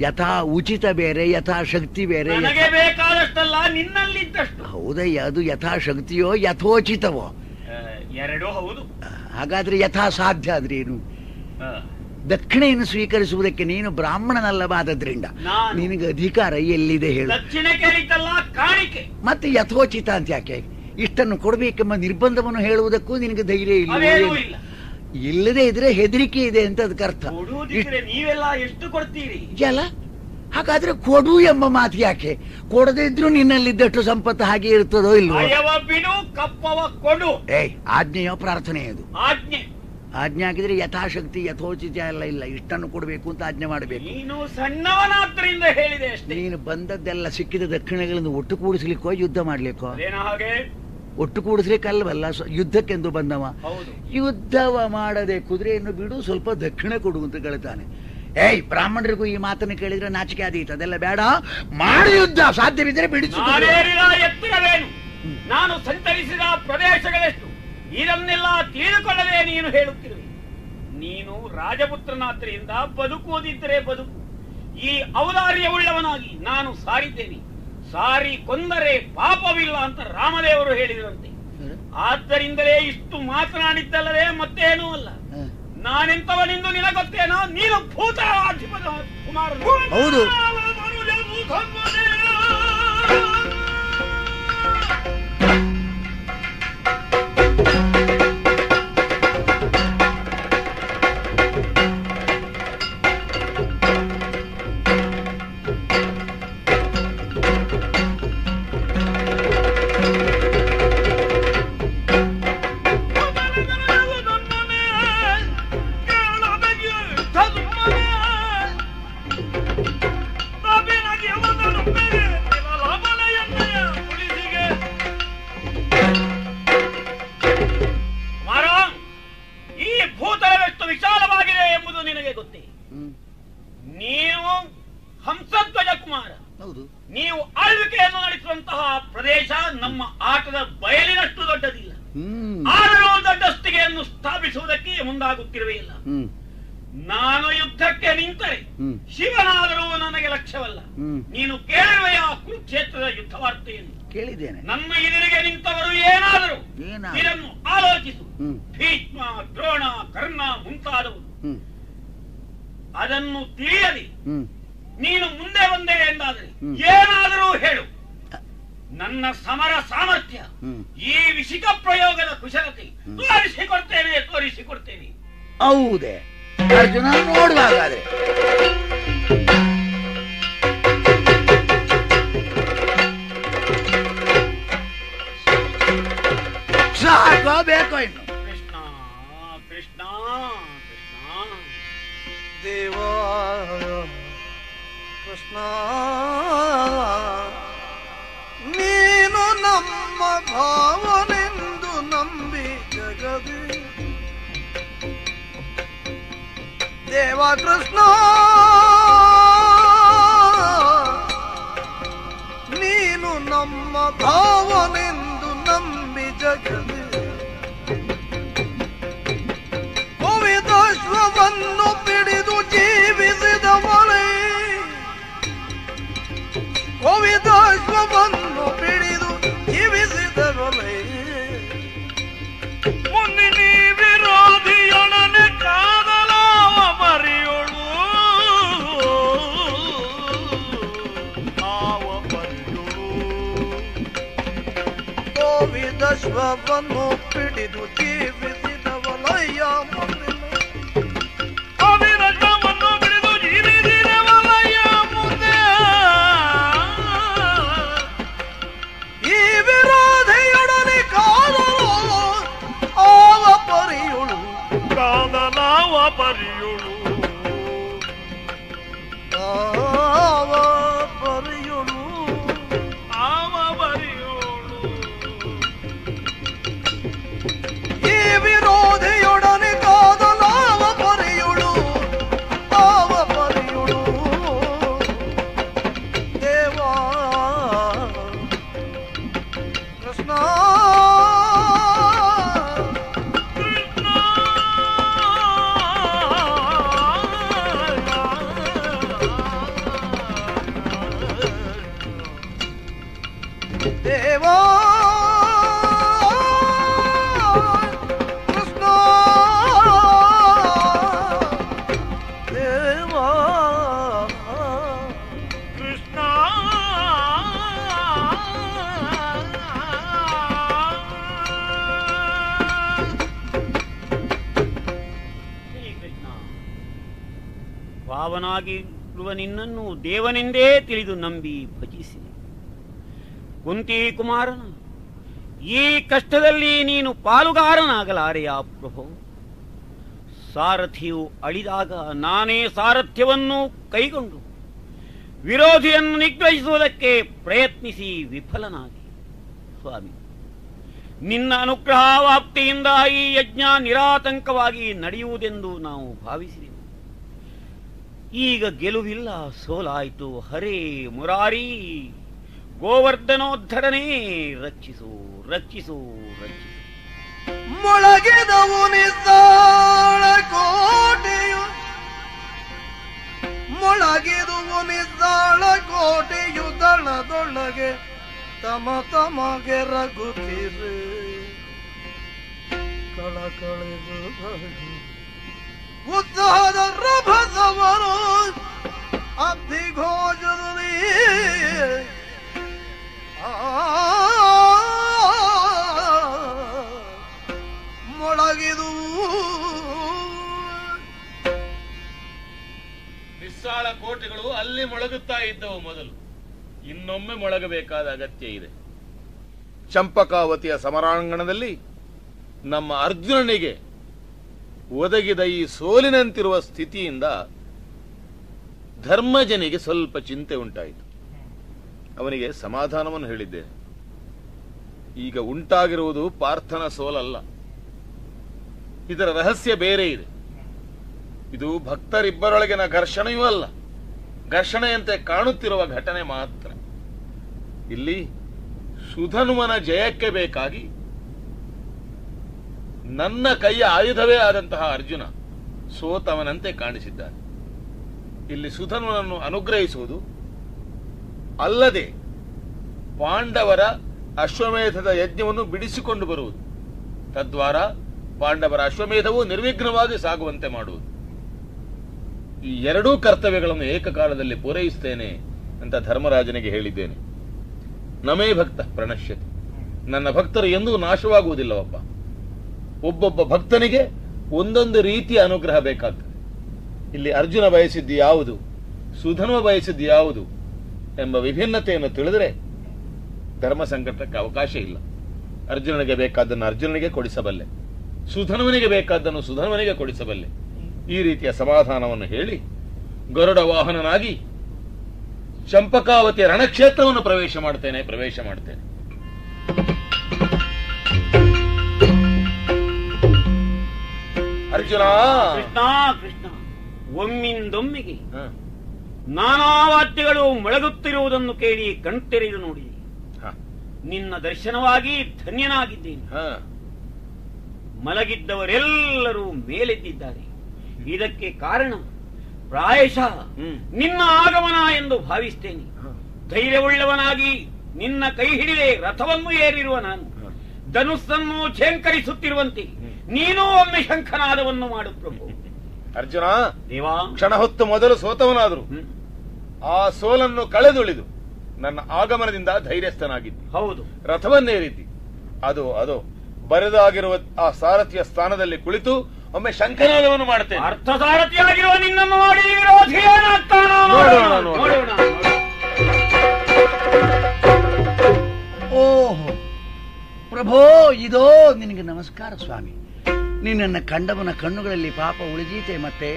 ಯಥಾ ಉಚಿತ ಬೇರೆ, ಯಥಾಶಕ್ತಿ ಬೇರೆ. ನನಗೆ ಬೇಕಾದಷ್ಟಲ್ಲ, ನಿನ್ನಲ್ಲಿದ್ದಷ್ಟು. ಹೌದಯ್ಯ, ಅದು ಯಥಾಶಕ್ತಿಯೋ ಯಥೋಚಿತವೋ? ಎರಡೂ ಹೌದು. ಹಾಗಾದ್ರೆ ಯಥಾ ಸಾಧ್ಯ ಆದ್ರೆ ಏನು? ದಕ್ಷಿಣೆಯನ್ನು ಸ್ವೀಕರಿಸುವುದಕ್ಕೆ ನೀನು ಬ್ರಾಹ್ಮಣನಲ್ಲವಾದದ್ರಿಂದ ನಿನಗೆ ಅಧಿಕಾರ ಎಲ್ಲಿದೆ ಹೇಳು? ದಕ್ಷಿಣ ಕೇಳಿತಲ್ಲ, ಕಾಣಿಕೆ. ಮತ್ತೆ ಯಥೋಚಿತ ಅಂತ ಯಾಕೆ? ಇಷ್ಟನ್ನು ಕೊಡಬೇಕೆಂಬ ನಿರ್ಬಂಧವನ್ನು ಹೇಳುವುದಕ್ಕೂ ನಿನಗೆ ಧೈರ್ಯ ಇಲ್ಲ. ಇಲ್ಲದೆ ಇದ್ರೆ ಹೆದರಿಕೆ ಇದೆ ಅಂತ ಅದಕ್ಕೆ ಅರ್ಥ. ನೀವೆಲ್ಲ ಎಷ್ಟು ಕೊಡ್ತೀರಿ? ಅಲ್ಲ, ಹಾಗಾದ್ರೆ ಕೊಡು ಎಂಬ ಮಾತು ಯಾಕೆ? ಕೊಡದೇ ಇದ್ರು ನಿನ್ನಲ್ಲಿದ್ದಷ್ಟು ಸಂಪತ್ತು ಹಾಗೆ ಇರ್ತದೋ ಇಲ್ವೋ? ಬಿಡು, ಕಪ್ಪವ ಕೊಡು. ಆಜ್ಞೆಯೋ ಪ್ರಾರ್ಥನೆ? ಅದು ಆಜ್ಞೆ. ಆಜ್ಞೆ ಆಗಿದ್ರೆ ಯಥಾಶಕ್ತಿ ಯಥೋಚಿತ ಎಲ್ಲ ಇಲ್ಲ. ಇಷ್ಟನ್ನು ಕೊಡಬೇಕು ಅಂತ ಆಜ್ಞೆ ಮಾಡಬೇಕು. ನೀನು ಸಣ್ಣವನಾದ್ರಿಂದ ಹೇಳಿದೆ ಅಷ್ಟೇ. ನೀನು ಬಂದದ್ದೆಲ್ಲ ಸಿಕ್ಕಿದ ದಕ್ಷಿಣೆಗಳನ್ನು ಒಟ್ಟು ಕೂಡಿಸ್ಲಿಕ್ಕೋ ಯುದ್ಧ ಮಾಡ್ಲಿಕ್ಕೋ? ಹಾಗೆ ಒಟ್ಟು ಕೂಡಿಸ್ಲಿಕ್ಕಲ್ವಲ್ಲ, ಯುದ್ಧಕ್ಕೆಂದು ಬಂದವ. ಯುದ್ಧವ ಮಾಡದೆ ಕುದುರೆಯನ್ನು ಬಿಡು, ಸ್ವಲ್ಪ ದಕ್ಷಿಣ ಕೊಡು ಅಂತ ಕೇಳ್ತಾನೆ. ಬ್ರಾಹ್ಮಣರಿಗೂ ಈ ಮಾತನ್ನು ಕೇಳಿದ್ರೆ ನಾಚಿಕೆ ಆದೀತು. ಅದೆಲ್ಲ ಬೇಡ, ಮಾಡಿ ಯುದ್ಧ. ಸಾಧ್ಯವಿದ್ರೆ ಬಿಡಿಸು. ಎತ್ತರವೇನು, ನಾನು ಸಂಚರಿಸಿದ ಪ್ರದೇಶಗಳೆಷ್ಟು, ಇದನ್ನೆಲ್ಲ ತಿಳಿದುಕೊಳ್ಳದೆ ನೀನು ಹೇಳುತ್ತಿರುವೆ. ನೀನು ರಾಜಪುತ್ರನಾದ್ರಿಂದ ಬದುಕುವುದಿದ್ದರೆ ಬದುಕು. ಈ ಔದಾರ್ಯವುಳ್ಳವನಾಗಿ ನಾನು ಸಾರಿದ್ದೇನೆ. ಸಾರಿ ಕೊಂದರೆ ಪಾಪವಿಲ್ಲ ಅಂತ ರಾಮದೇವರು ಹೇಳಿದಂತೆ. ಆದ್ದರಿಂದಲೇ ಇಷ್ಟು ಮಾತನಾಡಿದ್ದಲ್ಲದೆ ಮತ್ತೇನೂ ಅಲ್ಲ. ನಾನೆಂತವನೆಂದು ನಿನಗೊತ್ತೇನೋ? ನೀನು ಭೂತಾಧಿಪದ ಕುಮಾರನು. ಹೌದು. Stop it! ಆಳ್ವಿಕೆಯನ್ನು ನಡೆಸುವಂತಹ ಪ್ರದೇಶ ನಮ್ಮ ಆಟದ ಬಯಲಿನಷ್ಟು ದೊಡ್ಡದಿಲ್ಲ. ಹ್ಮ್ ಆದರೂ ದೊಡ್ಡಸ್ತಿಗೆಯನ್ನು ಸ್ಥಾಪಿಸುವುದಕ್ಕೆ ಮುಂದಾಗುತ್ತಿರುವೆಯಿಲ್ಲ. ಹ್ಮ್ ನಾನು ಯುದ್ಧಕ್ಕೆ ನಿಂತರೆ ಹ್ಮ್ ಶಿವನಾದರೂ ನನಗೆ ಲಕ್ಷ್ಯವಲ್ಲ. ಹ್ಮ್ ನೀನು ಕೇಳುವೆಯ ಕುರುಕ್ಷೇತ್ರದ ಯುದ್ಧ ವಾರ್ತೆಯನ್ನು? ಕೇಳಿದ್ದೇನೆ. ನನ್ನ ಎದುರಿಗೆ ನಿಂತವರು ಏನಾದರೂ ಇದನ್ನು ಆಲೋಚಿಸು. ಹ್ಮ್ ಭೀಷ್ಮ, ದ್ರೋಣ, ಕರ್ಣ ಮುಂತಾದವರು ಹ್ಮ್ ಅದನ್ನು ತಿಳಿಯಲಿ ಹ್ಮ್ ನೀನು ಮುಂದೆ ಬಂದೆ ಎಂದಾದರೆ ಹ್ಮ್. ಏನಾದರೂ ಹೇಳು. ನನ್ನ ಸಮರ ಸಾಮರ್ಥ್ಯ, ಹ್ಮ್. ಈ ವಿಷಿಕ ಪ್ರಯೋಗದ ಕುಶಲತೆ ತೋರಿಸಿಕೊಡ್ತೇನೆ. ಹೌದೇ ಅರ್ಜುನ, ನೋಡುವಾಗಾದ್ರೆ ಸಾಕೋ ಬೇಕೋ ಇನ್ನು? ಕೃಷ್ಣ ಕೃಷ್ಣ ಕೃಷ್ಣ ದೇವ ಕೃಷ್ಣ, ನೀನು ನಮ್ಮ ಭಾವನೆಂದು ನಂಬಿ ಜಗದಿ ದೇವ ಕೃಷ್ಣ, ನೀನು ನಮ್ಮ ಭಾವನೆಂದು ನಂಬಿ ಜಗದಿ ಕೋವಿದಾಶ್ವವನ್ನು ಪಿಡಿದು ಜೀವಿಸಿದವಳೆ, ಕೋವಿದಾಶ್ವವನ್ನು ಪಿಡಿದು ಜೀವಿಸಿದವಳೆ, ಮುಂದಿನ ವಿರೋಧಿಯೊಡನೆ ಕಾದಲಾವ ಮರೆಯೋಳು, ಆವ ಮರೆಯೋಳು. ಕೋವಿದಾಶ್ವವನ್ನು ಪಿಡಿದು ಜೀವಿಸಿದವಳಯ್ಯ ಮುಂದಿನ ಅವಿರತವನ್ನು ಬಿಡಿದು ಜೀವಿಸಿದವಲಯ್ಯ ಮುಂದೆ. ಈ ವಿರೋಧಿಯೊಡನೆ ಕಾದಲು ಆವ ಪರಿಯುಳು, ಕಾದಲಾವ ಪರಿಯೋಳು. ಆವ ಪರಿಯುಳು, ಆವ ಪರಿಯೋಳು. ಈ ವಿರೋಧಿಯೊಡನೆ ಕಾದಲಾವ ಪರಿಯುಳು, ಆವ ಪರಿಯುಳು. ದೇವ ಕೃಷ್ಣ, ದೇವ ಕೃಷ್ಣ, ದೇವ ಕೃಷ್ಣ ಶ್ರೀಕೃಷ್ಣ, ಪಾವನಾಗಿರುವ ನಿನ್ನನ್ನು ದೇವನೆಂದೇ ತಿಳಿದು ನಂಬಿ ಭಜಿಸಿ ಕುಂತಿ ಕುಮಾರನ ಈ ಕಷ್ಟದಲ್ಲಿ ನೀನು ಪಾಲುಗಾರನಾಗಲಾರೆಯ ಪ್ರಭು. ಸಾರಥಿಯು ಅಳಿದಾಗ ನಾನೇ ಸಾರಥ್ಯವನ್ನು ಕೈಗೊಂಡು ವಿರೋಧಿಯನ್ನು ನಿಗ್ರಹಿಸುವುದಕ್ಕೆ ಪ್ರಯತ್ನಿಸಿ ವಿಫಲನಾಗಿ, ಸ್ವಾಮಿ ನಿನ್ನ ಅನುಗ್ರಹವಾಪ್ತಿಯಿಂದ ಈ ಯಜ್ಞ ನಿರಾತಂಕವಾಗಿ ನಡೆಯುವುದೆಂದು ನಾವು ಭಾವಿಸಿದೆವು. ಈಗ ಗೆಲುವಿಲ್ಲ, ಸೋಲಾಯಿತು. ಹರೇ ಮುರಾರಿ, ಗೋವರ್ಧನೋದ್ಧರನೇ, ರಕ್ಷಿಸು ರಕ್ಷಿಸು ರಕ್ಷಿಸು. ಮೊಳಗಿದವು ನಿದ್ದಾಳ ಕೋಟೆಯು, ಮೊಳಗಿದುವು ನಿದ್ದಾಳ ಕೋಟೆಯು, ದಳದೊಳಗೆ ತಮ ತಮಗೆ ರಘುತ್ತಿರು ಕಳಕಳೆದು ಉತ್ಸಾಹದ ರಭಸವರು ಅಬ್ಧಿಘೋಷದಲ್ಲಿ ಮೊಳಗಿದು ನಿಸ್ಸಾಳ ಕೋಟೆಗಳು ಅಲ್ಲಿ ಮೊಳಗುತ್ತಾ ಇದ್ದವು ಮೊದಲು. ಇನ್ನೊಮ್ಮೆ ಮೊಳಗಬೇಕಾದ ಅಗತ್ಯ ಇದೆ. ಚಂಪಕಾವತಿಯ ಸಮರಾಂಗಣದಲ್ಲಿ ನಮ್ಮ ಅರ್ಜುನನಿಗೆ ಒದಗಿದ ಈ ಸೋಲಿನಂತಿರುವ ಸ್ಥಿತಿಯಿಂದ ಧರ್ಮಜನಿಗೆ ಸ್ವಲ್ಪ ಚಿಂತೆ ಉಂಟಾಯಿತು. ಅವನಿಗೆ ಸಮಾಧಾನವನ್ನು ಹೇಳಿದ್ದೇನೆ. ಈಗ ಉಂಟಾಗಿರುವುದು ಪಾರ್ಥನ ಸೋಲಲ್ಲ, ಇದರ ರಹಸ್ಯ ಬೇರೆ ಇದೆ. ಇದು ಭಕ್ತರಿಬ್ಬರೊಳಗಿನ ಘರ್ಷಣೆಯೂ ಅಲ್ಲ, ಘರ್ಷಣೆಯಂತೆ ಕಾಣುತ್ತಿರುವ ಘಟನೆ ಮಾತ್ರ. ಇಲ್ಲಿ ಸುಧನ್ವನ ಜಯಕ್ಕೆ ಬೇಕಾಗಿ ನನ್ನ ಕೈಯ ಆಯುಧವೇ ಆದಂತಹ ಅರ್ಜುನ ಸೋತವನಂತೆ ಕಾಣಿಸಿದ್ದಾನೆ. ಇಲ್ಲಿ ಸುಧನ್ವನನ್ನು ಅನುಗ್ರಹಿಸುವುದು ಅಲ್ಲದೆ ಪಾಂಡವರ ಅಶ್ವಮೇಧದ ಯಜ್ಞವನ್ನು ಬಿಡಿಸಿಕೊಂಡು ಬರುವುದು, ತದ್ವಾರ ಪಾಂಡವರ ಅಶ್ವಮೇಧವು ನಿರ್ವಿಘ್ನವಾಗಿ ಸಾಗುವಂತೆ ಮಾಡುವುದು. ಈ ಎರಡೂ ಕರ್ತವ್ಯಗಳನ್ನು ಏಕಕಾಲದಲ್ಲಿ ಪೂರೈಸುತ್ತೇನೆ ಅಂತ ಧರ್ಮರಾಜನಿಗೆ ಹೇಳಿದ್ದೇನೆ. ನಮೇ ಭಕ್ತ ಪ್ರಣಶ್ಯತಿ, ನನ್ನ ಭಕ್ತರು ಎಂದೂ ನಾಶವಾಗುವುದಿಲ್ಲವಪ್ಪ. ಒಬ್ಬೊಬ್ಬ ಭಕ್ತನಿಗೆ ಒಂದೊಂದು ರೀತಿಯ ಅನುಗ್ರಹ ಬೇಕಾಗ್ತದೆ. ಇಲ್ಲಿ ಅರ್ಜುನ ಬಯಸಿದ್ದು ಯಾವುದು, ಸುಧನ್ವ ಬಯಸಿದ್ದು ಯಾವುದು ಎಂಬ ವಿಭಿನ್ನತೆಯನ್ನು ತಿಳಿದರೆ ಧರ್ಮ ಸಂಕಟಕ್ಕೆ ಅವಕಾಶ ಇಲ್ಲ. ಅರ್ಜುನನಿಗೆ ಬೇಕಾದ್ದನ್ನು ಅರ್ಜುನನಿಗೆ ಕೊಡಿಸಬಲ್ಲೆ, ಸುಧನ್ವನಿಗೆ ಬೇಕಾದ್ದನ್ನು ಸುಧನ್ವನಿಗೆ ಕೊಡಿಸಬಲ್ಲೆ. ಈ ರೀತಿಯ ಸಮಾಧಾನವನ್ನು ಹೇಳಿ ಗರುಡ ವಾಹನನಾಗಿ ಚಂಪಕಾವತಿಯ ರಣಕ್ಷೇತ್ರವನ್ನು ಪ್ರವೇಶ ಮಾಡ್ತೇನೆ. ಅರ್ಜುನ, ಕೃಷ್ಣ ಕೃಷ್ಣ, ಒಮ್ಮಿಂದೊಮ್ಮೆಗೆ ನಾನಾ ವಾದ್ಯಗಳು ಮೊಳಗುತ್ತಿರುವುದನ್ನು ಕೇಳಿ ಕಣ್ತೆರೆದು ನೋಡಿ ನಿನ್ನ ದರ್ಶನವಾಗಿ ಧನ್ಯನಾಗಿದ್ದೇನೆ. ಮಲಗಿದ್ದವರೆಲ್ಲರೂ ಮೇಲೆದ್ದಿದ್ದಾರೆ. ಇದಕ್ಕೆ ಕಾರಣ ಪ್ರಾಯಶಃ ನಿನ್ನ ಆಗಮನ ಎಂದು ಭಾವಿಸ್ತೇನೆ. ಧೈರ್ಯವುಳ್ಳವನಾಗಿ ನಿನ್ನ ಕೈ ಹಿಡಿದೆ ರಥವನ್ನು ಏರಿರುವ ನಾನು ಧನುಸ್ಸನ್ನು ಛೇಂಕರಿಸುತ್ತಿರುವಂತೆ ನೀನೂ ಒಮ್ಮೆ ಶಂಖನಾದವನ್ನು ಮಾಡು ಪ್ರಭು. ಅರ್ಜುನ, ದೇವಾ, ಕ್ಷಣ ಹೊತ್ತು ಮೊದಲು ಸೋತವನಾದ್ರು ಆ ಸೋಲನ್ನು ಕಳೆದುಳಿದು ನನ್ನ ಆಗಮನದಿಂದ ಧೈರ್ಯಸ್ಥನಾಗಿದ್ದಿ. ಹೌದು, ರಥವನ್ನೇರಿದ್ದಿ. ಅದು ಬರೆದಾಗಿರುವ ಆ ಸಾರಥಿಯ ಸ್ಥಾನದಲ್ಲಿ ಕುಳಿತು ಒಮ್ಮೆ ಶಂಖನಾದವನ್ನು ಮಾಡ್ತೇನೆ. ಅರ್ಥ ಸಾರಥಿಯಾಗಿರುವ ನಿನ್ನನ್ನು ಮಾಡಿ ವಿರೋಧಿಯೇನಾಗ್ತಾನೋ ನೋಡೋಣ. ಓಹೋ ಪ್ರಭೋ, ಇದೋ ನಿನಗೆ ನಮಸ್ಕಾರ ಸ್ವಾಮಿ. ನಿನ್ನನ್ನು ಕಂಡವನ ಕಣ್ಣುಗಳಲ್ಲಿ ಪಾಪ ಉಳಿದೀತೆ. ಮತ್ತೆ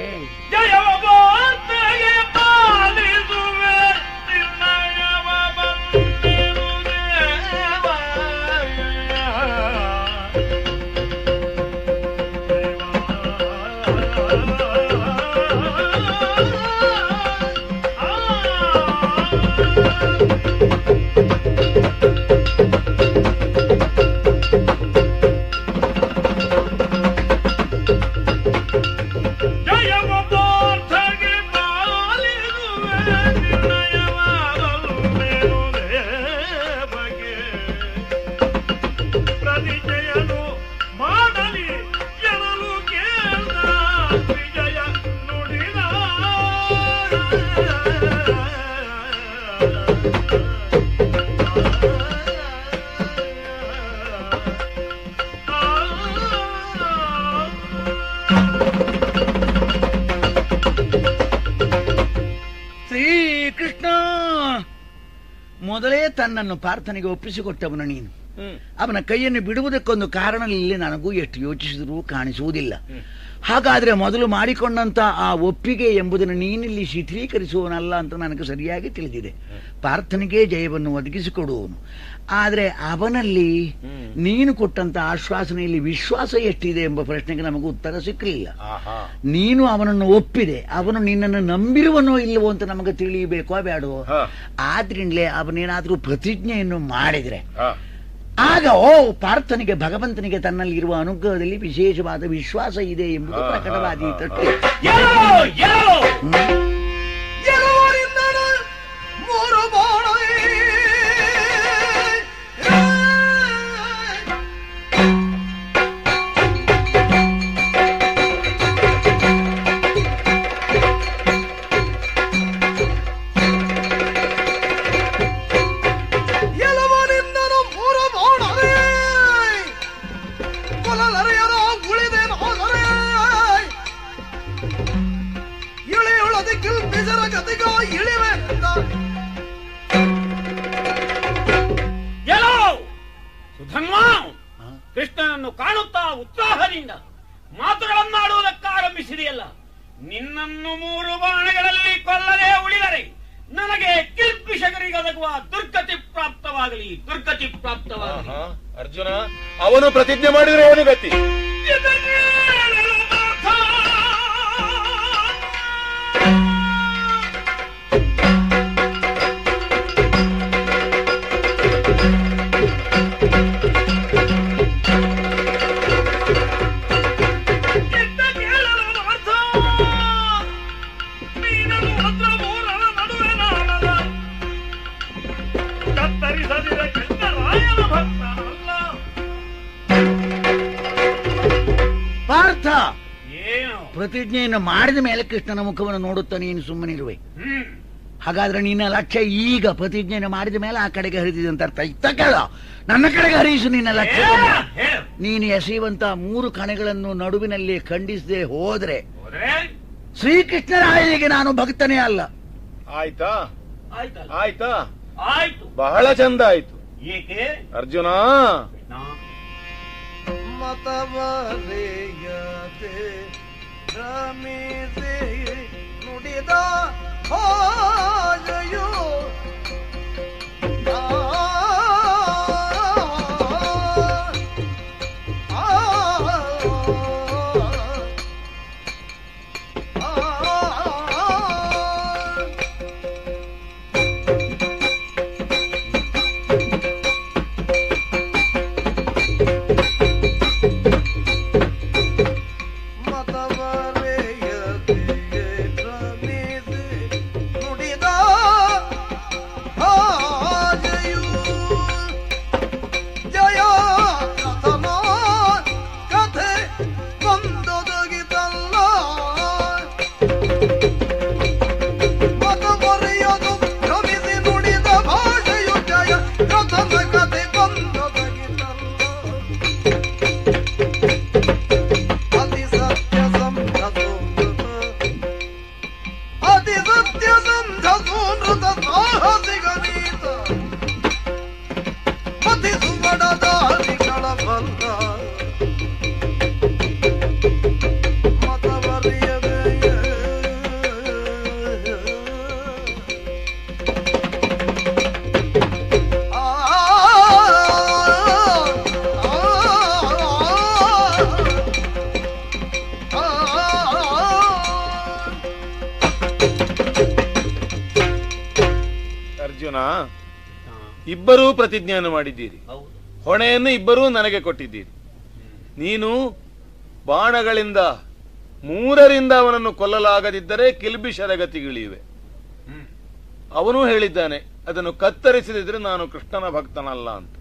ಮೊದಲೇ ತನ್ನನ್ನು ಪಾರ್ಥನಿಗೆ ಒಪ್ಪಿಸಿಕೊಟ್ಟವನು ನೀನು. ಅವನ ಕೈಯನ್ನು ಬಿಡುವುದಕ್ಕೊಂದು ಕಾರಣ ಇಲ್ಲಿ ನನಗೂ ಎಷ್ಟು ಯೋಚಿಸಿದರೂ ಕಾಣಿಸುವುದಿಲ್ಲ. ಹಾಗಾದ್ರೆ ಮೊದಲು ಮಾಡಿಕೊಂಡಂತ ಆ ಒಪ್ಪಿಗೆ ಎಂಬುದನ್ನು ನೀನಿಲ್ಲಿ ಶಿಥಿಲೀಕರಿಸುವನಲ್ಲ ಅಂತ ನನಗೆ ಸರಿಯಾಗಿ ತಿಳಿದಿದೆ. ಪಾರ್ಥನಿಗೆ ಜಯವನ್ನು ಒದಗಿಸಿಕೊಡುವನು. ಆದರೆ ಅವನಲ್ಲಿ ನೀನು ಕೊಟ್ಟಂತ ಆಶ್ವಾಸನೆಯಲ್ಲಿ ವಿಶ್ವಾಸ ಎಷ್ಟಿದೆ ಎಂಬ ಪ್ರಶ್ನೆಗೆ ನಮಗೆ ಉತ್ತರ ಸಿಕ್ಕಲಿಲ್ಲ. ನೀನು ಅವನನ್ನು ಒಪ್ಪಿದೆ, ಅವನು ನಿನ್ನನ್ನು ನಂಬಿರುವನೋ ಇಲ್ಲವೋ ಅಂತ ನಮಗೆ ತಿಳಿಯಬೇಕೋ ಬೇಡವೋ? ಆದ್ರಿಂದಲೇ ಅವನೇನಾದ್ರೂ ಪ್ರತಿಜ್ಞೆಯನ್ನು ಮಾಡಿದ್ರೆ ಆಗ ಪಾರ್ಥನಿಗೆ ಭಗವಂತನಿಗೆ ತನ್ನಲ್ಲಿ ಇರುವ ಅನುಗ್ರಹದಲ್ಲಿ ವಿಶೇಷವಾದ ವಿಶ್ವಾಸ ಇದೆ ಎಂಬುದು ಪ್ರಕಟವಾದೀತಷ್ಟೇ. ಕೃಷ್ಣನನ್ನು ಕಾಣುತ್ತಾ ಉತ್ಸಾಹದಿಂದ ಮಾತುಗಳನ್ನಾಡುವುದಕ್ಕಾರಂಭಿಸಿದೆಯಲ್ಲ. ನಿನ್ನನ್ನು 3 ಬಾಣಗಳಲ್ಲಿ ಕೊಲ್ಲದೆ ಉಳಿದರೆ ನನಗೆ ಕಿಲ್ಪಿಷಕರಿಗೊದಗುವ ದುರ್ಗತಿ ಪ್ರಾಪ್ತವಾಗಲಿ. ಅರ್ಜುನ, ಅವನು ಪ್ರತಿಜ್ಞೆ ಮಾಡಿದರೆ ಏನು ಗತಿ? ಪಾರ್ಥ, ಏನು? ಪ್ರತಿಜ್ಞೆಯನ್ನು ಮಾಡಿದ ಮೇಲೆ ಕೃಷ್ಣನ ಮುಖವನ್ನು ನೋಡುತ್ತಾ ನೀನು ಸುಮ್ಮನಿರುವೆ. ಹ್ಮ್. ಹಾಗಾದ್ರೆ ನಿನ್ನ ಲಕ್ಷ್ಯ ಈಗ ಪ್ರತಿಜ್ಞೆಯನ್ನು ಮಾಡಿದ ಮೇಲೆ ಆ ಕಡೆಗೆ ಹರಿದಿದೆ ಅಂತ ಅರ್ಥ. ಇತ್ತ ಕೇಳ, ನನ್ನ ಕಡೆಗೆ ಹರಿಸು ನಿನ್ನ ಲಕ್ಷ್ಯ. ಹೇಳು. ನೀನು ಎಸೆಯುವಂತ 3 ಕಣಗಳನ್ನು ನಡುವಿನಲ್ಲಿ ಖಂಡಿಸದೆ ಹೋದ್ರೆ ಹೋದ್ರೆ ಶ್ರೀಕೃಷ್ಣರಾಯನಿಗೆ ನಾನು ಭಕ್ತನೇ ಅಲ್ಲ. ಆಯ್ತಾ? ಆಯ್ತಲ್ಲ? ಆಯ್ತಾ? ಆಯ್ತು. ಬಹಳ ಚಂದ ಆಯ್ತು. ಏಕೆ? ಅರ್ಜುನ, ಮತವರೆಯದೆ ರಮಿಸಿ ನುಡಿದ ಹಾಜಯೋ ಇಬ್ಬರೂ ಪ್ರತಿಜ್ಞೆಯನ್ನು ಮಾಡಿದ್ದೀರಿ. ಹೌದು. ಹೊಣೆಯನ್ನು ಇಬ್ಬರೂ ನನಗೆ ಕೊಟ್ಟಿದ್ದೀರಿ. ನೀನು ಬಾಣಗಳಿಂದ 3ರಿಂದ ಅವನನ್ನು ಕೊಲ್ಲಲಾಗದಿದ್ದರೆ ಕಿಲ್ಬಿಷರ ಗತಿಗಿಳಿಯುವೆ. ಅವನೂ ಹೇಳಿದ್ದಾನೆ, ಅದನ್ನು ಕತ್ತರಿಸದಿದ್ರೆ ನಾನು ಕೃಷ್ಣನ ಭಕ್ತನಲ್ಲ ಅಂತ.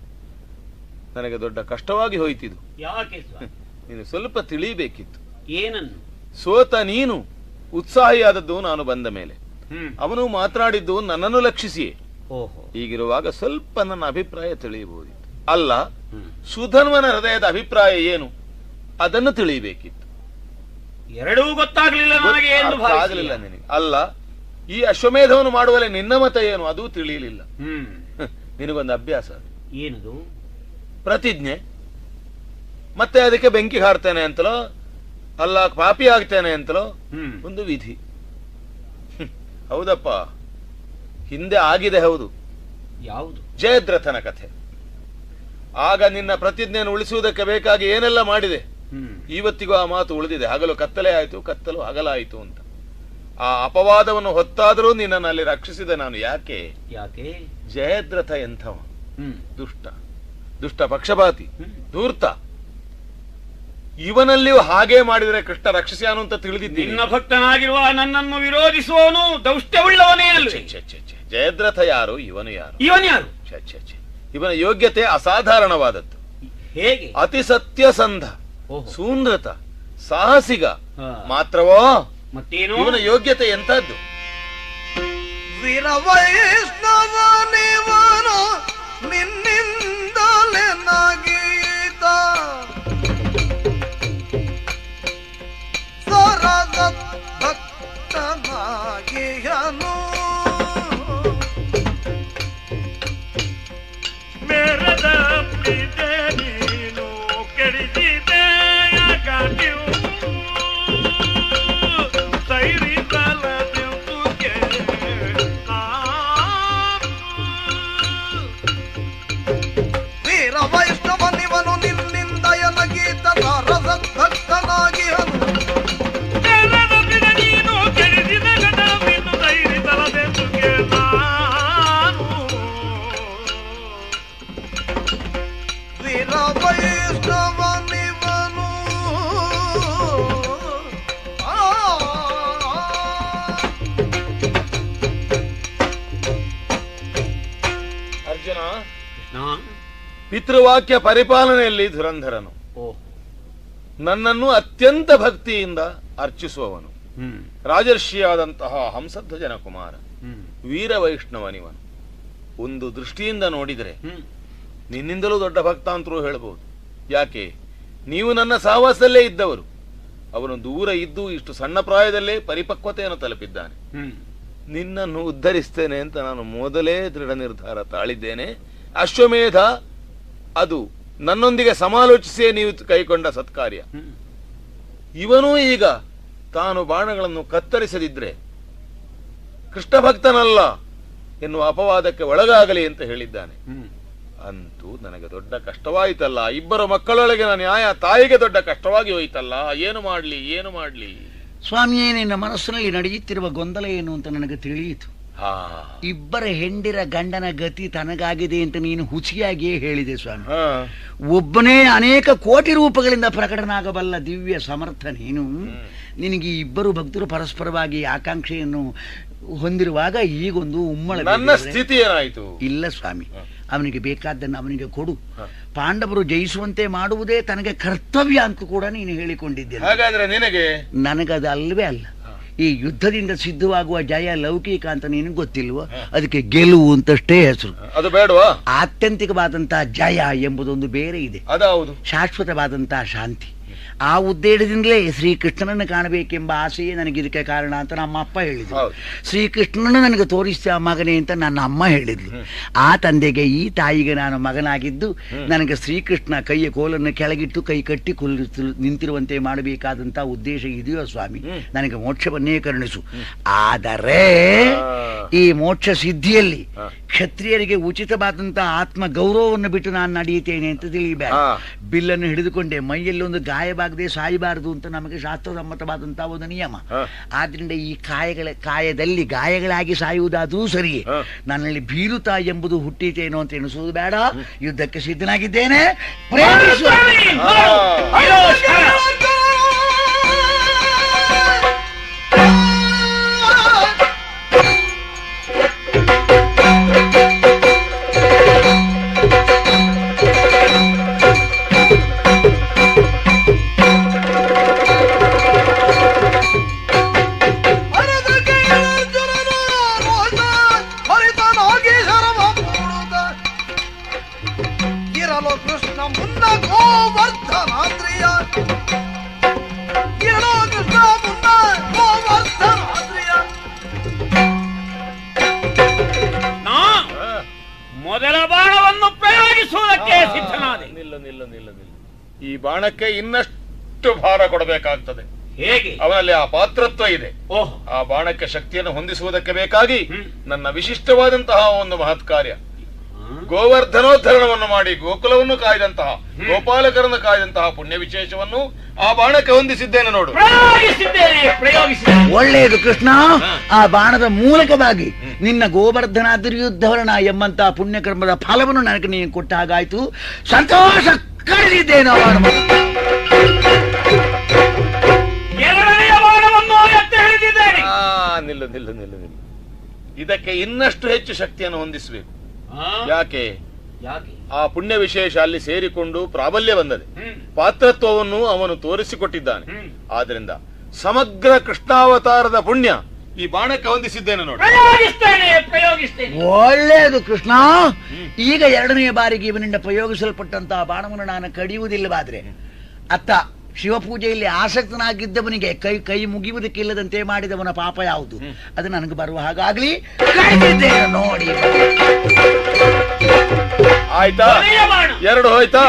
ನನಗೆ ದೊಡ್ಡ ಕಷ್ಟವಾಗಿ ಹೋಯ್ತಿದ್ದು. ಯಾಕೆ ಸ್ವಾಮಿ? ನೀನು ಸ್ವಲ್ಪ ತಿಳಿಯಬೇಕಿತ್ತು. ಏನನ್ನು? ಸೋತ ನೀನು ಉತ್ಸಾಹಿಯಾದದ್ದು ನಾನು ಬಂದ ಮೇಲೆ. ಅವನು ಮಾತನಾಡಿದ್ದು ನನ್ನನ್ನು ಲಕ್ಷಿಸಿಯೇ. ಓಹೋ. ಹೀಗಿರುವಾಗ ಸ್ವಲ್ಪ ನನ್ನ ಅಭಿಪ್ರಾಯ ತಿಳಿಯಬಹುದಿತ್ತು. ಅಲ್ಲ, ಸುಧನ್ವನ ಹೃದಯದ ಅಭಿಪ್ರಾಯ ಏನು ಅದನ್ನು ತಿಳಿಯಬೇಕಿತ್ತು. ಎರಡೂ ಗೊತ್ತಾಗ್ಲಿಲ್ಲ ನನಗೆ. ಆಗಲಿಲ್ಲ ನಿನಗೆ. ಅಲ್ಲ, ಈ ಅಶ್ವಮೇಧವನ್ನು ಮಾಡುವಲ್ಲಿ ನಿನ್ನ ಮತ ಏನು ಅದೂ ತಿಳಿಯಲಿಲ್ಲ. ನಿನಗೊಂದು ಅಭ್ಯಾಸ. ಏನದು? ಪ್ರತಿಜ್ಞೆ. ಮತ್ತೆ ಅದಕ್ಕೆ ಬೆಂಕಿ ಹಾರ್ತೇನೆ ಅಂತಲೋ ಅಲ್ಲ ಪಾಪಿ ಆಗ್ತೇನೆ ಅಂತಲೋ ಒಂದು ವಿಧಿ. ಹೌದಪ್ಪ, ಹಿಂದೆ ಆಗಿದೆ. ಹೌದು. ಯಾವುದು? ಜಯದ್ರಥನ ಕಥೆ. ಆಗ ನಿನ್ನ ಪ್ರತಿಜ್ಞೆಯನ್ನು ಉಳಿಸುವುದಕ್ಕೆ ಬೇಕಾಗಿ ಏನೆಲ್ಲ ಮಾಡಿದೆ. ಇವತ್ತಿಗೂ ಆ ಮಾತು ಉಳಿದಿದೆ. ಹಗಲು ಕತ್ತಲೆ ಆಯಿತು, ಕತ್ತಲು ಹಗಲಾಯಿತು ಅಂತ. ಆ ಅಪವಾದವನ್ನು ಹೊತ್ತಾದರೂ ನಿನ್ನನ್ನು ಅಲ್ಲಿ ರಕ್ಷಿಸಿದೆ ನಾನು. ಯಾಕೆ? ಜಯದ್ರಥ ಎಂಥವ? ದುಷ್ಟ, ದುಷ್ಟ ಪಕ್ಷಪಾತಿ, ಧೂರ್ತ. ಇವನಲ್ಲಿಯೂ ಹಾಗೆ ಮಾಡಿದರೆ ಕೃಷ್ಣ ರಕ್ಷಿಸ್ಯಾನು ಅಂತ ತಿಳಿದಿದ್ದೀನಿ. ನಿನ್ನ ಭಕ್ತನಾಗಿರುವ ನನ್ನನ್ನು ವಿರೋಧಿಸುವವನು ದೌಷ್ಟ್ಯವುಳ್ಳವನೇ ಅಲ್ಲ. ಜಯದ್ರಥ ಯಾರು? ಇವನು ಯಾರು? ಇವನು ಯಾರು? ಇವನ ಯೋಗ್ಯತೆ ಅಸಾಧಾರಣವಾದದ್ದು. ಹೇಗೆ? ಅತಿ ಸತ್ಯಸಂಧ, ಸೂಂದ್ರತ, ಸಾಹಸಿಗ ಮಾತ್ರವೋ? ಮತ್ತೇನು? ಇವನ ಯೋಗ್ಯತೆ ಎಂತದ್ದು? ವೀರವೈಷ್ಣವನಿವನು ನಿನ್ನಿಂದಲೇ ನಗೀತ ಸರದ ಭಕ್ತನಾಗಿಯನು ಮೇರದ ಪಿತೆ ನೀನು ಕೆಡಿಸಿದೆ ಯಾಕಾಗ್ಯೂ ವೈಷ್ಣವನಿವನು ನಿನ್ನಿಂದಯ ನಗೀತ ರಸ ಭಕ್ತನಾಗಿಯನು ನೀನು ಕೆಡಿಸಿದ ಗಣವಿನ್ನು ಧೈರ್ಯ ತಲದೆಂದುಗೆ ನಾನು ವೀರ ವೈಷ್ಣವನಿವನು. ಅರ್ಜುನ, ಪಿತೃವಾಕ್ಯ ಪರಿಪಾಲನೆಯಲ್ಲಿ ಧುರಂಧರನು. ನನ್ನನ್ನು ಅತ್ಯಂತ ಭಕ್ತಿಯಿಂದ ಅರ್ಚಿಸುವವನು, ರಾಜರ್ಷಿಯಾದಂತಹ ಹಂಸಧ್ವಜನ ಕುಮಾರ, ವೀರ ವೈಷ್ಣವನಿವನು. ಒಂದು ದೃಷ್ಟಿಯಿಂದ ನೋಡಿದರೆ ನಿನ್ನಿಂದಲೂ ದೊಡ್ಡ ಭಕ್ತ ಅಂತರೂ ಹೇಳಬಹುದು. ಯಾಕೆ? ನೀವು ನನ್ನ ಸಹವಾಸದಲ್ಲೇ ಇದ್ದವರು. ಅವನು ದೂರ ಇದ್ದು ಇಷ್ಟು ಸಣ್ಣ ಪ್ರಾಯದಲ್ಲೇ ಪರಿಪಕ್ವತೆಯನ್ನು ತಲುಪಿದ್ದಾನೆ. ನಿನ್ನನ್ನು ಉದ್ಧರಿಸ್ತೇನೆ ಅಂತ ನಾನು ಮೊದಲೇ ದೃಢ ನಿರ್ಧಾರ ತಾಳಿದ್ದೇನೆ. ಅಶ್ವಮೇಧ ಅದು ನನ್ನೊಂದಿಗೆ ಸಮಾಲೋಚಿಸಿಯೇ ನೀವು ಕೈಗೊಂಡ ಸತ್ಕಾರ್ಯ. ಇವನೂ ಈಗ ತಾನು ಬಾಣಗಳನ್ನು ಕತ್ತರಿಸದಿದ್ರೆ ಕೃಷ್ಣ ಭಕ್ತನಲ್ಲ ಎನ್ನುವ ಅಪವಾದಕ್ಕೆ ಒಳಗಾಗಲಿ ಅಂತ ಹೇಳಿದ್ದಾನೆ. ಅಂತೂ ನನಗೆ ದೊಡ್ಡ ಕಷ್ಟವಾಯಿತಲ್ಲ. ಇಬ್ಬರು ಮಕ್ಕಳೊಳಗಿನ ನ್ಯಾಯ ತಾಯಿಗೆ ದೊಡ್ಡ ಕಷ್ಟವಾಗಿ ಹೋಯಿತಲ್ಲ. ಏನು ಮಾಡ್ಲಿ? ಸ್ವಾಮಿಯೇ, ನಿನ್ನ ಮನಸ್ಸಿನಲ್ಲಿ ನಡೆಯುತ್ತಿರುವ ಗೊಂದಲ ಏನು ಅಂತ ನನಗೆ ತಿಳಿಯಿತು. ಇಬ್ಬರ ಹೆಂಡಿರ ಗಂಡನ ಗತಿ ತನಗಾಗಿದೆ ಅಂತ ನೀನು ಹುಸಿಯಾಗಿಯೇ ಹೇಳಿದೆ ಸ್ವಾಮಿ. ಒಬ್ಬನೇ ಅನೇಕ ಕೋಟಿ ರೂಪಗಳಿಂದ ಪ್ರಕಟನಾಗಬಲ್ಲ ದಿವ್ಯ ಸಮರ್ಥ ನೀನು. ನಿನಗೆ ಇಬ್ಬರು ಭಕ್ತರು ಪರಸ್ಪರವಾಗಿ ಆಕಾಂಕ್ಷೆಯನ್ನು ಹೊಂದಿರುವಾಗ ಈಗೊಂದು ಉಮ್ಮಳ ನನ್ನ ಸ್ಥಿತಿ ಏನಾಯಿತು? ಇಲ್ಲ ಸ್ವಾಮಿ, ಅವನಿಗೆ ಬೇಕಾದ್ದನ್ನು ಅವನಿಗೆ ಕೊಡು. ಪಾಂಡವರು ಜಯಿಸುವಂತೆ ಮಾಡುವುದೇ ತನಗೆ ಕರ್ತವ್ಯ ಅಂತ ಕೂಡ ನೀನು ಹೇಳಿಕೊಂಡಿದ್ದೆ. ಹಾಗಾದ್ರೆ ನನಗದು ಅಲ್ವೇ ಅಲ್ಲ. ಈ ಯುದ್ಧದಿಂದ ಸಿದ್ಧವಾಗುವ ಜಯ ಲೌಕಿಕ ಅಂತ ನಿನಗೆ ಗೊತ್ತಿಲ್ವ? ಅದಕ್ಕೆ ಗೆಲುವು ಅಂತಷ್ಟೇ ಹೆಸರು. ಅದು ಬೇಡವಾ? ಆತ್ಯಂತಿಕವಾದಂತಹ ಜಯ ಎಂಬುದೊಂದು ಬೇರೆ ಇದೆ. ಅದಾವುದು ಶಾಶ್ವತವಾದಂತಹ ಶಾಂತಿ. ಆ ಉದ್ದೇಶದಿಂದಲೇ ಶ್ರೀಕೃಷ್ಣನನ್ನು ಕಾಣಬೇಕೆಂಬ ಆಸೆಯೇ ನನಗೆ ಇದಕ್ಕೆ ಕಾರಣ ಅಂತ ನಮ್ಮ ಅಪ್ಪ ಹೇಳಿದ್ರು. ಶ್ರೀಕೃಷ್ಣನನ್ನು ನನಗೆ ತೋರಿಸ್ತ ಮಗನೇ ಅಂತ ನನ್ನ ಅಮ್ಮ ಹೇಳಿದ್ಲು. ಆ ತಂದೆಗೆ ಈ ತಾಯಿಗೆ ನಾನು ಮಗನಾಗಿದ್ದು ನನಗೆ ಶ್ರೀಕೃಷ್ಣ ಕೈಯ ಕೋಲನ್ನು ಕೆಳಗಿಟ್ಟು ಕೈ ಕಟ್ಟಿ ನಿಂತಿರುವಂತೆ ಮಾಡಬೇಕಾದಂತಹ ಉದ್ದೇಶ ಇದೆಯೋ ಸ್ವಾಮಿ, ನನಗೆ ಮೋಕ್ಷವನ್ನೇ ಕರುಣಿಸು. ಆದರೆ ಈ ಮೋಕ್ಷ ಸಿದ್ಧಿಯಲ್ಲಿ ಕ್ಷತ್ರಿಯರಿಗೆ ಉಚಿತವಾದಂತಹ ಆತ್ಮ ಗೌರವವನ್ನು ಬಿಟ್ಟು ನಾನು ನಡೆಯುತ್ತೇನೆ ಅಂತ ತಿಳಿಯಬೇಡ. ಬಿಲ್ಲನ್ನು ಹಿಡಿದುಕೊಂಡೆ ಮೈಯಲ್ಲಿ ಒಂದು ಗಾಯವಾಗದೆ ಸಾಯಬಾರದು ಅಂತ ನಮಗೆ ಶಾಸ್ತ್ರಸಮ್ಮತವಾದಂತಹ ಒಂದು ನಿಯಮ. ಆದ್ರಿಂದ ಈ ಕಾಯದಲ್ಲಿ ಗಾಯಗಳಾಗಿ ಸಾಯುವುದಾದರೂ ಸರಿಯೇ, ನನ್ನಲ್ಲಿ ಭೀರುತ ಎಂಬುದು ಹುಟ್ಟಿತೇನೋ ಅಂತ ಎಣಿಸುವುದು ಬೇಡ. ಯುದ್ಧಕ್ಕೆ ಸಿದ್ಧನಾಗಿದ್ದೇನೆ. ಮೊದಲ ಬಾಣವನ್ನು ಪ್ರಯೋಗಿಸುವುದಕ್ಕೆ ಸಿದ್ಧನಾದೆ. ನಿಲ್ಲ. ಈ ಬಾಣಕ್ಕೆ ಇನ್ನಷ್ಟು ಭಾರ ಕೊಡಬೇಕಾಗ್ತದೆ. ಹೇಗೆ? ಅವನಲ್ಲಿ ಆ ಪಾತ್ರತ್ವ ಇದೆ. ಆ ಬಾಣಕ್ಕೆ ಶಕ್ತಿಯನ್ನು ಹೊಂದಿಸುವುದಕ್ಕೆ ಬೇಕಾಗಿ ನನ್ನ ವಿಶಿಷ್ಟವಾದಂತಹ ಒಂದು ಮಹತ್ ಕಾರ್ಯ, ಗೋವರ್ಧನೋದ್ಧರಣವನ್ನು ಮಾಡಿ ಗೋಕುಲವನ್ನು ಕಾಯ್ದಂತಹ ಗೋಪಾಲಕರನ್ನು ಕಾಯ್ದಂತಹ ಪುಣ್ಯ ವಿಶೇಷವನ್ನು ಆ ಬಾಣಕ್ಕೆ ಹೊಂದಿಸಿದ್ದೇನೆ ನೋಡು. ಒಳ್ಳೆಯದು ಕೃಷ್ಣ. ಆ ಬಾಣದ ಮೂಲಕವಾಗಿ ನಿನ್ನ ಗೋವರ್ಧನಾದ್ರಿಯುದ್ಧವರಣ ಎಂಬಂತಹ ಪುಣ್ಯಕರ್ಮದ ಫಲವನ್ನು ನನಗೆ ನೀನು ಕೊಟ್ಟ ಹಾಗಾಯ್ತು. ಸಂತೋಷ ಕಳೆದಿದ್ದೇನೆ. ನಿಲ್ಲು. ಇದಕ್ಕೆ ಇನ್ನಷ್ಟು ಹೆಚ್ಚು ಶಕ್ತಿಯನ್ನು ಹೊಂದಿಸಬೇಕು. ಯಾಕೆ? ಆ ಪುಣ್ಯ ವಿಶೇಷ ಅಲ್ಲಿ ಸೇರಿಕೊಂಡು ಪ್ರಾಬಲ್ಯ ಬಂದದೆ. ಪಾತ್ರತ್ವವನ್ನು ಅವನು ತೋರಿಸಿಕೊಟ್ಟಿದ್ದಾನೆ. ಆದ್ರಿಂದ ಸಮಗ್ರ ಕೃಷ್ಣಾವತಾರದ ಪುಣ್ಯ ಈ ಬಾಣಕ್ಕೆ ಹೊಂದಿಸಿದ್ದೇನೆ ನೋಡಿ. ಒಳ್ಳೆಯದು ಕೃಷ್ಣ. ಈಗ ಎರಡನೆಯ ಬಾರಿಗೆ ಇವನಿಂದ ಪ್ರಯೋಗಿಸಲ್ಪಟ್ಟಂತಹ ಬಾಣವನ್ನು ನಾನು ಕಡಿಯುವುದಿಲ್ಲವಾದ್ರೆ ಅತ್ತ ಶಿವಪೂಜೆಯಲ್ಲಿ ಆಸಕ್ತನಾಗಿದ್ದವನಿಗೆ ಕೈ ಮುಗಿಯುವುದಕ್ಕಿಲ್ಲದಂತೆ ಮಾಡಿದವನ ಪಾಪ ಯಾವುದು? ಅದು ನನಗೆ ಬರುವ ಹಾಗಾಗ್ಲಿ. ನೋಡಿ ಆಯ್ತಾ? ಎರಡು ಹೋಯ್ತಾ?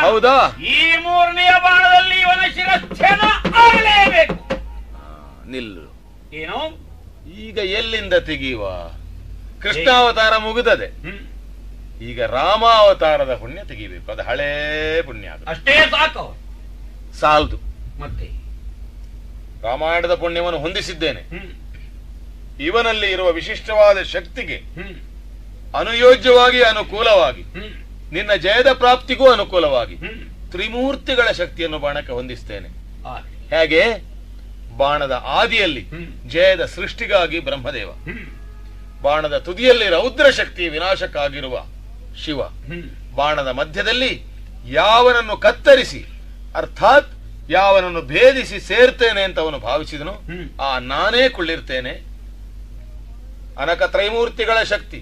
ಹೌದಾ? ಈ ಮೂರನೆಯ ಬಾಣದಲ್ಲಿ ಇವನ ಶಿರಚ್ಛೇದ ಆಗಲೇಬೇಕು. ನಿಲ್ಲು. ಏನು? ಈಗ ಎಲ್ಲಿಂದ ತೆಗೆಯುವ? ಕೃಷ್ಣಾವತಾರ ಮುಗಿದದೆ. ಈಗ ರಾಮಾವತಾರದ ಪುಣ್ಯ ತೆಗಿಬೇಕು. ಅದು ಹಳೇ ಪುಣ್ಯ. ಅಷ್ಟೇ ಸಾಕು? ಸಾಲದು. ಮತ್ತೆ ರಾಮಾಯಣದ ಪುಣ್ಯವನ್ನು ಹೊಂದಿಸಿದ್ದೇನೆ. ಇವನಲ್ಲಿ ಇರುವ ವಿಶಿಷ್ಟವಾದ ಶಕ್ತಿಗೆ ಅನುಯೋಜ್ಯವಾಗಿ ಅನುಕೂಲವಾಗಿ ನಿನ್ನ ಜಯದ ಪ್ರಾಪ್ತಿಗೂ ಅನುಕೂಲವಾಗಿ ತ್ರಿಮೂರ್ತಿಗಳ ಶಕ್ತಿಯನ್ನು ಬಾಣಕ್ಕೆ ಹೊಂದಿಸ್ತೇನೆ. ಹೇಗೆ? ಬಾಣದ ಆದಿಯಲ್ಲಿ ಜಯದ ಸೃಷ್ಟಿಗಾಗಿ ಬ್ರಹ್ಮದೇವ, ಬಾಣದ ತುದಿಯಲ್ಲಿ ರೌದ್ರ ಶಕ್ತಿ ವಿನಾಶಕ್ಕಾಗಿರುವ ಶಿವ, ಬಾಣದ ಮಧ್ಯದಲ್ಲಿ ಯಾವನನ್ನು ಕತ್ತರಿಸಿ ಅರ್ಥಾತ್ ಯಾವನನ್ನು ಭೇದಿಸಿ ಸೇರ್ತೇನೆ ಅಂತ ಅವನು ಭಾವಿಸಿದನು, ಆ ನಾನೇ ಕುಳ್ಳಿರ್ತೇನೆ. ಅನಕ ತ್ರೈಮೂರ್ತಿಗಳ ಶಕ್ತಿ,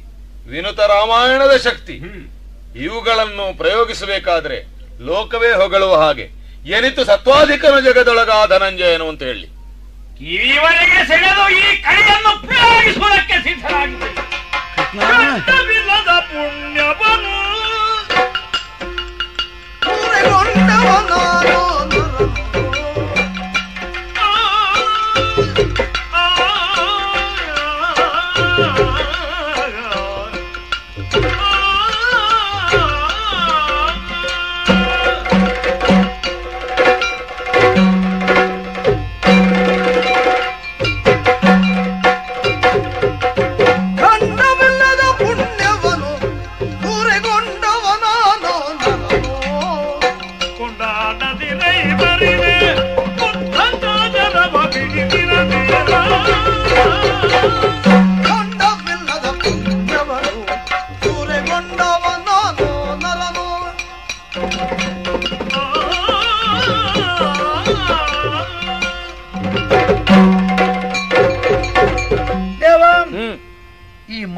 ವಿನುತ ರಾಮಾಯಣದ ಶಕ್ತಿ, ಇವುಗಳನ್ನು ಪ್ರಯೋಗಿಸಬೇಕಾದ್ರೆ ಲೋಕವೇ ಹೊಗಳುವ ಹಾಗೆ ಎನಿತು ಸತ್ವಾಧಿಕನ ಜಗದೊಳಗ ಧನಂಜಯನು ಅಂತ ಹೇಳಿ ಈವರೆಗೆ ಸೆಳೆದು ಈ ಕೈಯನ್ನು ಪ್ರಯೋಗಿಸುವುದಕ್ಕೆ ಸಿದ್ಧರಾಗಿದೆ. ಪುಣ್ಯವನು ಪೂರೆಗೊಂಡವನಾನು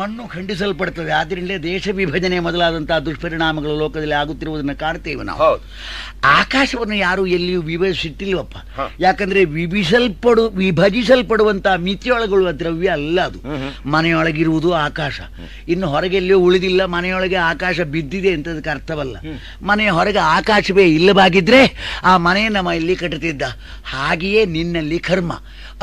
ಮಣ್ಣು ಖಂಡಿಸಲ್ಪಡುತ್ತದೆ. ಆದ್ರಿಂದ ದೇಶ ವಿಭಜನೆ ಮೊದಲಾದಂತಹ ದುಷ್ಪರಿಣಾಮಗಳು ಲೋಕದಲ್ಲಿ ಆಗುತ್ತಿರುವುದನ್ನು ಕಾಣ್ತೇವೆ ನಾವು. ಆಕಾಶವನ್ನು ಯಾರು ಎಲ್ಲಿಯೂ ವಿಭಜಿಸಿಟ್ಟಿಲ್ವಪ್ಪ. ಯಾಕಂದ್ರೆ ವಿಭಜಿಸಲ್ಪಡುವಂತಹ ಮಿತಿಯೊಳಗುಳ್ಳುವ ದ್ರವ್ಯ ಅಲ್ಲ ಅದು. ಮನೆಯೊಳಗಿರುವುದು ಆಕಾಶ, ಇನ್ನು ಹೊರಗೆಲ್ಲಿಯೂ ಉಳಿದಿಲ್ಲ. ಮನೆಯೊಳಗೆ ಆಕಾಶ ಬಿದ್ದಿದೆ ಅಂತದಕ್ಕೆ ಅರ್ಥವಲ್ಲ. ಮನೆಯ ಹೊರಗೆ ಆಕಾಶವೇ ಇಲ್ಲವಾಗಿದ್ರೆ ಆ ಮನೆಯನ್ನು ಎಲ್ಲಿ ಕಟ್ಟುತ್ತಿದ್ದ. ಹಾಗೆಯೇ ನಿನ್ನಲ್ಲಿ ಕರ್ಮ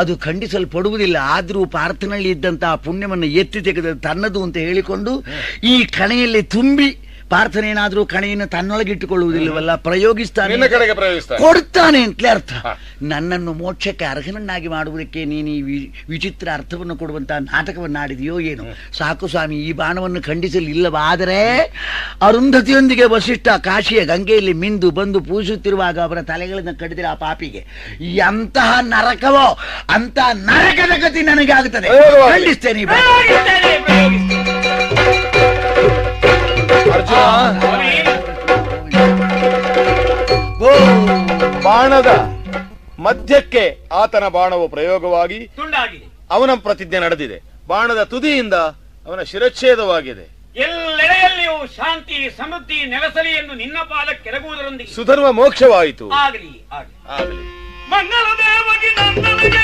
ಅದು ಖಂಡಿಸಲ್ಪಡುವುದಿಲ್ಲ. ಆದರೂ ಪಾರ್ಥನಲ್ಲಿ ಇದ್ದಂತಹ ಪುಣ್ಯವನ್ನು ಎತ್ತಿ ತೆಗೆದ ತನ್ನದು ಅಂತ ಹೇಳಿಕೊಂಡು ಈ ಕಣೆಯಲ್ಲಿ ತುಂಬಿ ಪಾರ್ಥನೇನಾದ್ರೂ ಕಣೆಯನ್ನು ತನ್ನೊಳಗಿಟ್ಟುಕೊಳ್ಳುವುದಿಲ್ಲವಲ್ಲ, ಪ್ರಯೋಗಿಸ್ತಾನೆ, ಕೊಡ್ತಾನೆ ಅಂತಲೇ ಅರ್ಥ. ನನ್ನನ್ನು ಮೋಕ್ಷಕ್ಕೆ ಅರ್ಹನನ್ನಾಗಿ ಮಾಡುವುದಕ್ಕೆ ನೀನು ಈ ವಿಚಿತ್ರ ಅರ್ಥವನ್ನು ಕೊಡುವಂತಹ ನಾಟಕವನ್ನಾಡಿದೆಯೋ ಏನು? ಸಾಕು ಸ್ವಾಮಿ, ಈ ಬಾಣವನ್ನು ಖಂಡಿಸಲಿಲ್ಲವಾದರೆ ಅರುಂಧತಿಯೊಂದಿಗೆ ವಸಿಷ್ಠ ಕಾಶಿಯ ಗಂಗೆಯಲ್ಲಿ ಮಿಂದು ಬಂದು ಪೂಜಿಸುತ್ತಿರುವಾಗ ಅವರ ತಲೆಗಳನ್ನು ಕಡಿದರೆ ಆ ಪಾಪಿಗೆ ಎಂತಹ ನರಕವೋ ಅಂತ ನರಕದ ಗತಿ ನನಗೆ ಆಗುತ್ತದೆ. ಖಂಡಿಸ್ತೇನೆ. ಬಾಣದ ಮಧ್ಯಕ್ಕೆ ಆತನ ಬಾಣವು ಪ್ರಯೋಗವಾಗಿ ಅವನ ಪ್ರತಿಜ್ಞೆ ನಡೆದಿದೆ. ಬಾಣದ ತುದಿಯಿಂದ ಅವನ ಶಿರಚ್ಛೇದವಾಗಿದೆ. ಎಲ್ಲೆಡೆಯಲ್ಲಿಯೂ ಶಾಂತಿ ಸಮೃದ್ಧಿ ನೆಲೆಸಲಿ ಎಂದು ನಿನ್ನ ಪಾದ ಕೆರಗುವುದರೊಂದಿಗೆ ಸುಧರ್ಮ ಮೋಕ್ಷವಾಯಿತು. ಆಗಲಿ ಆಗಲಿ. ಮಂಗಲ ದೇವಗಿ ನಂದನಿಗೆ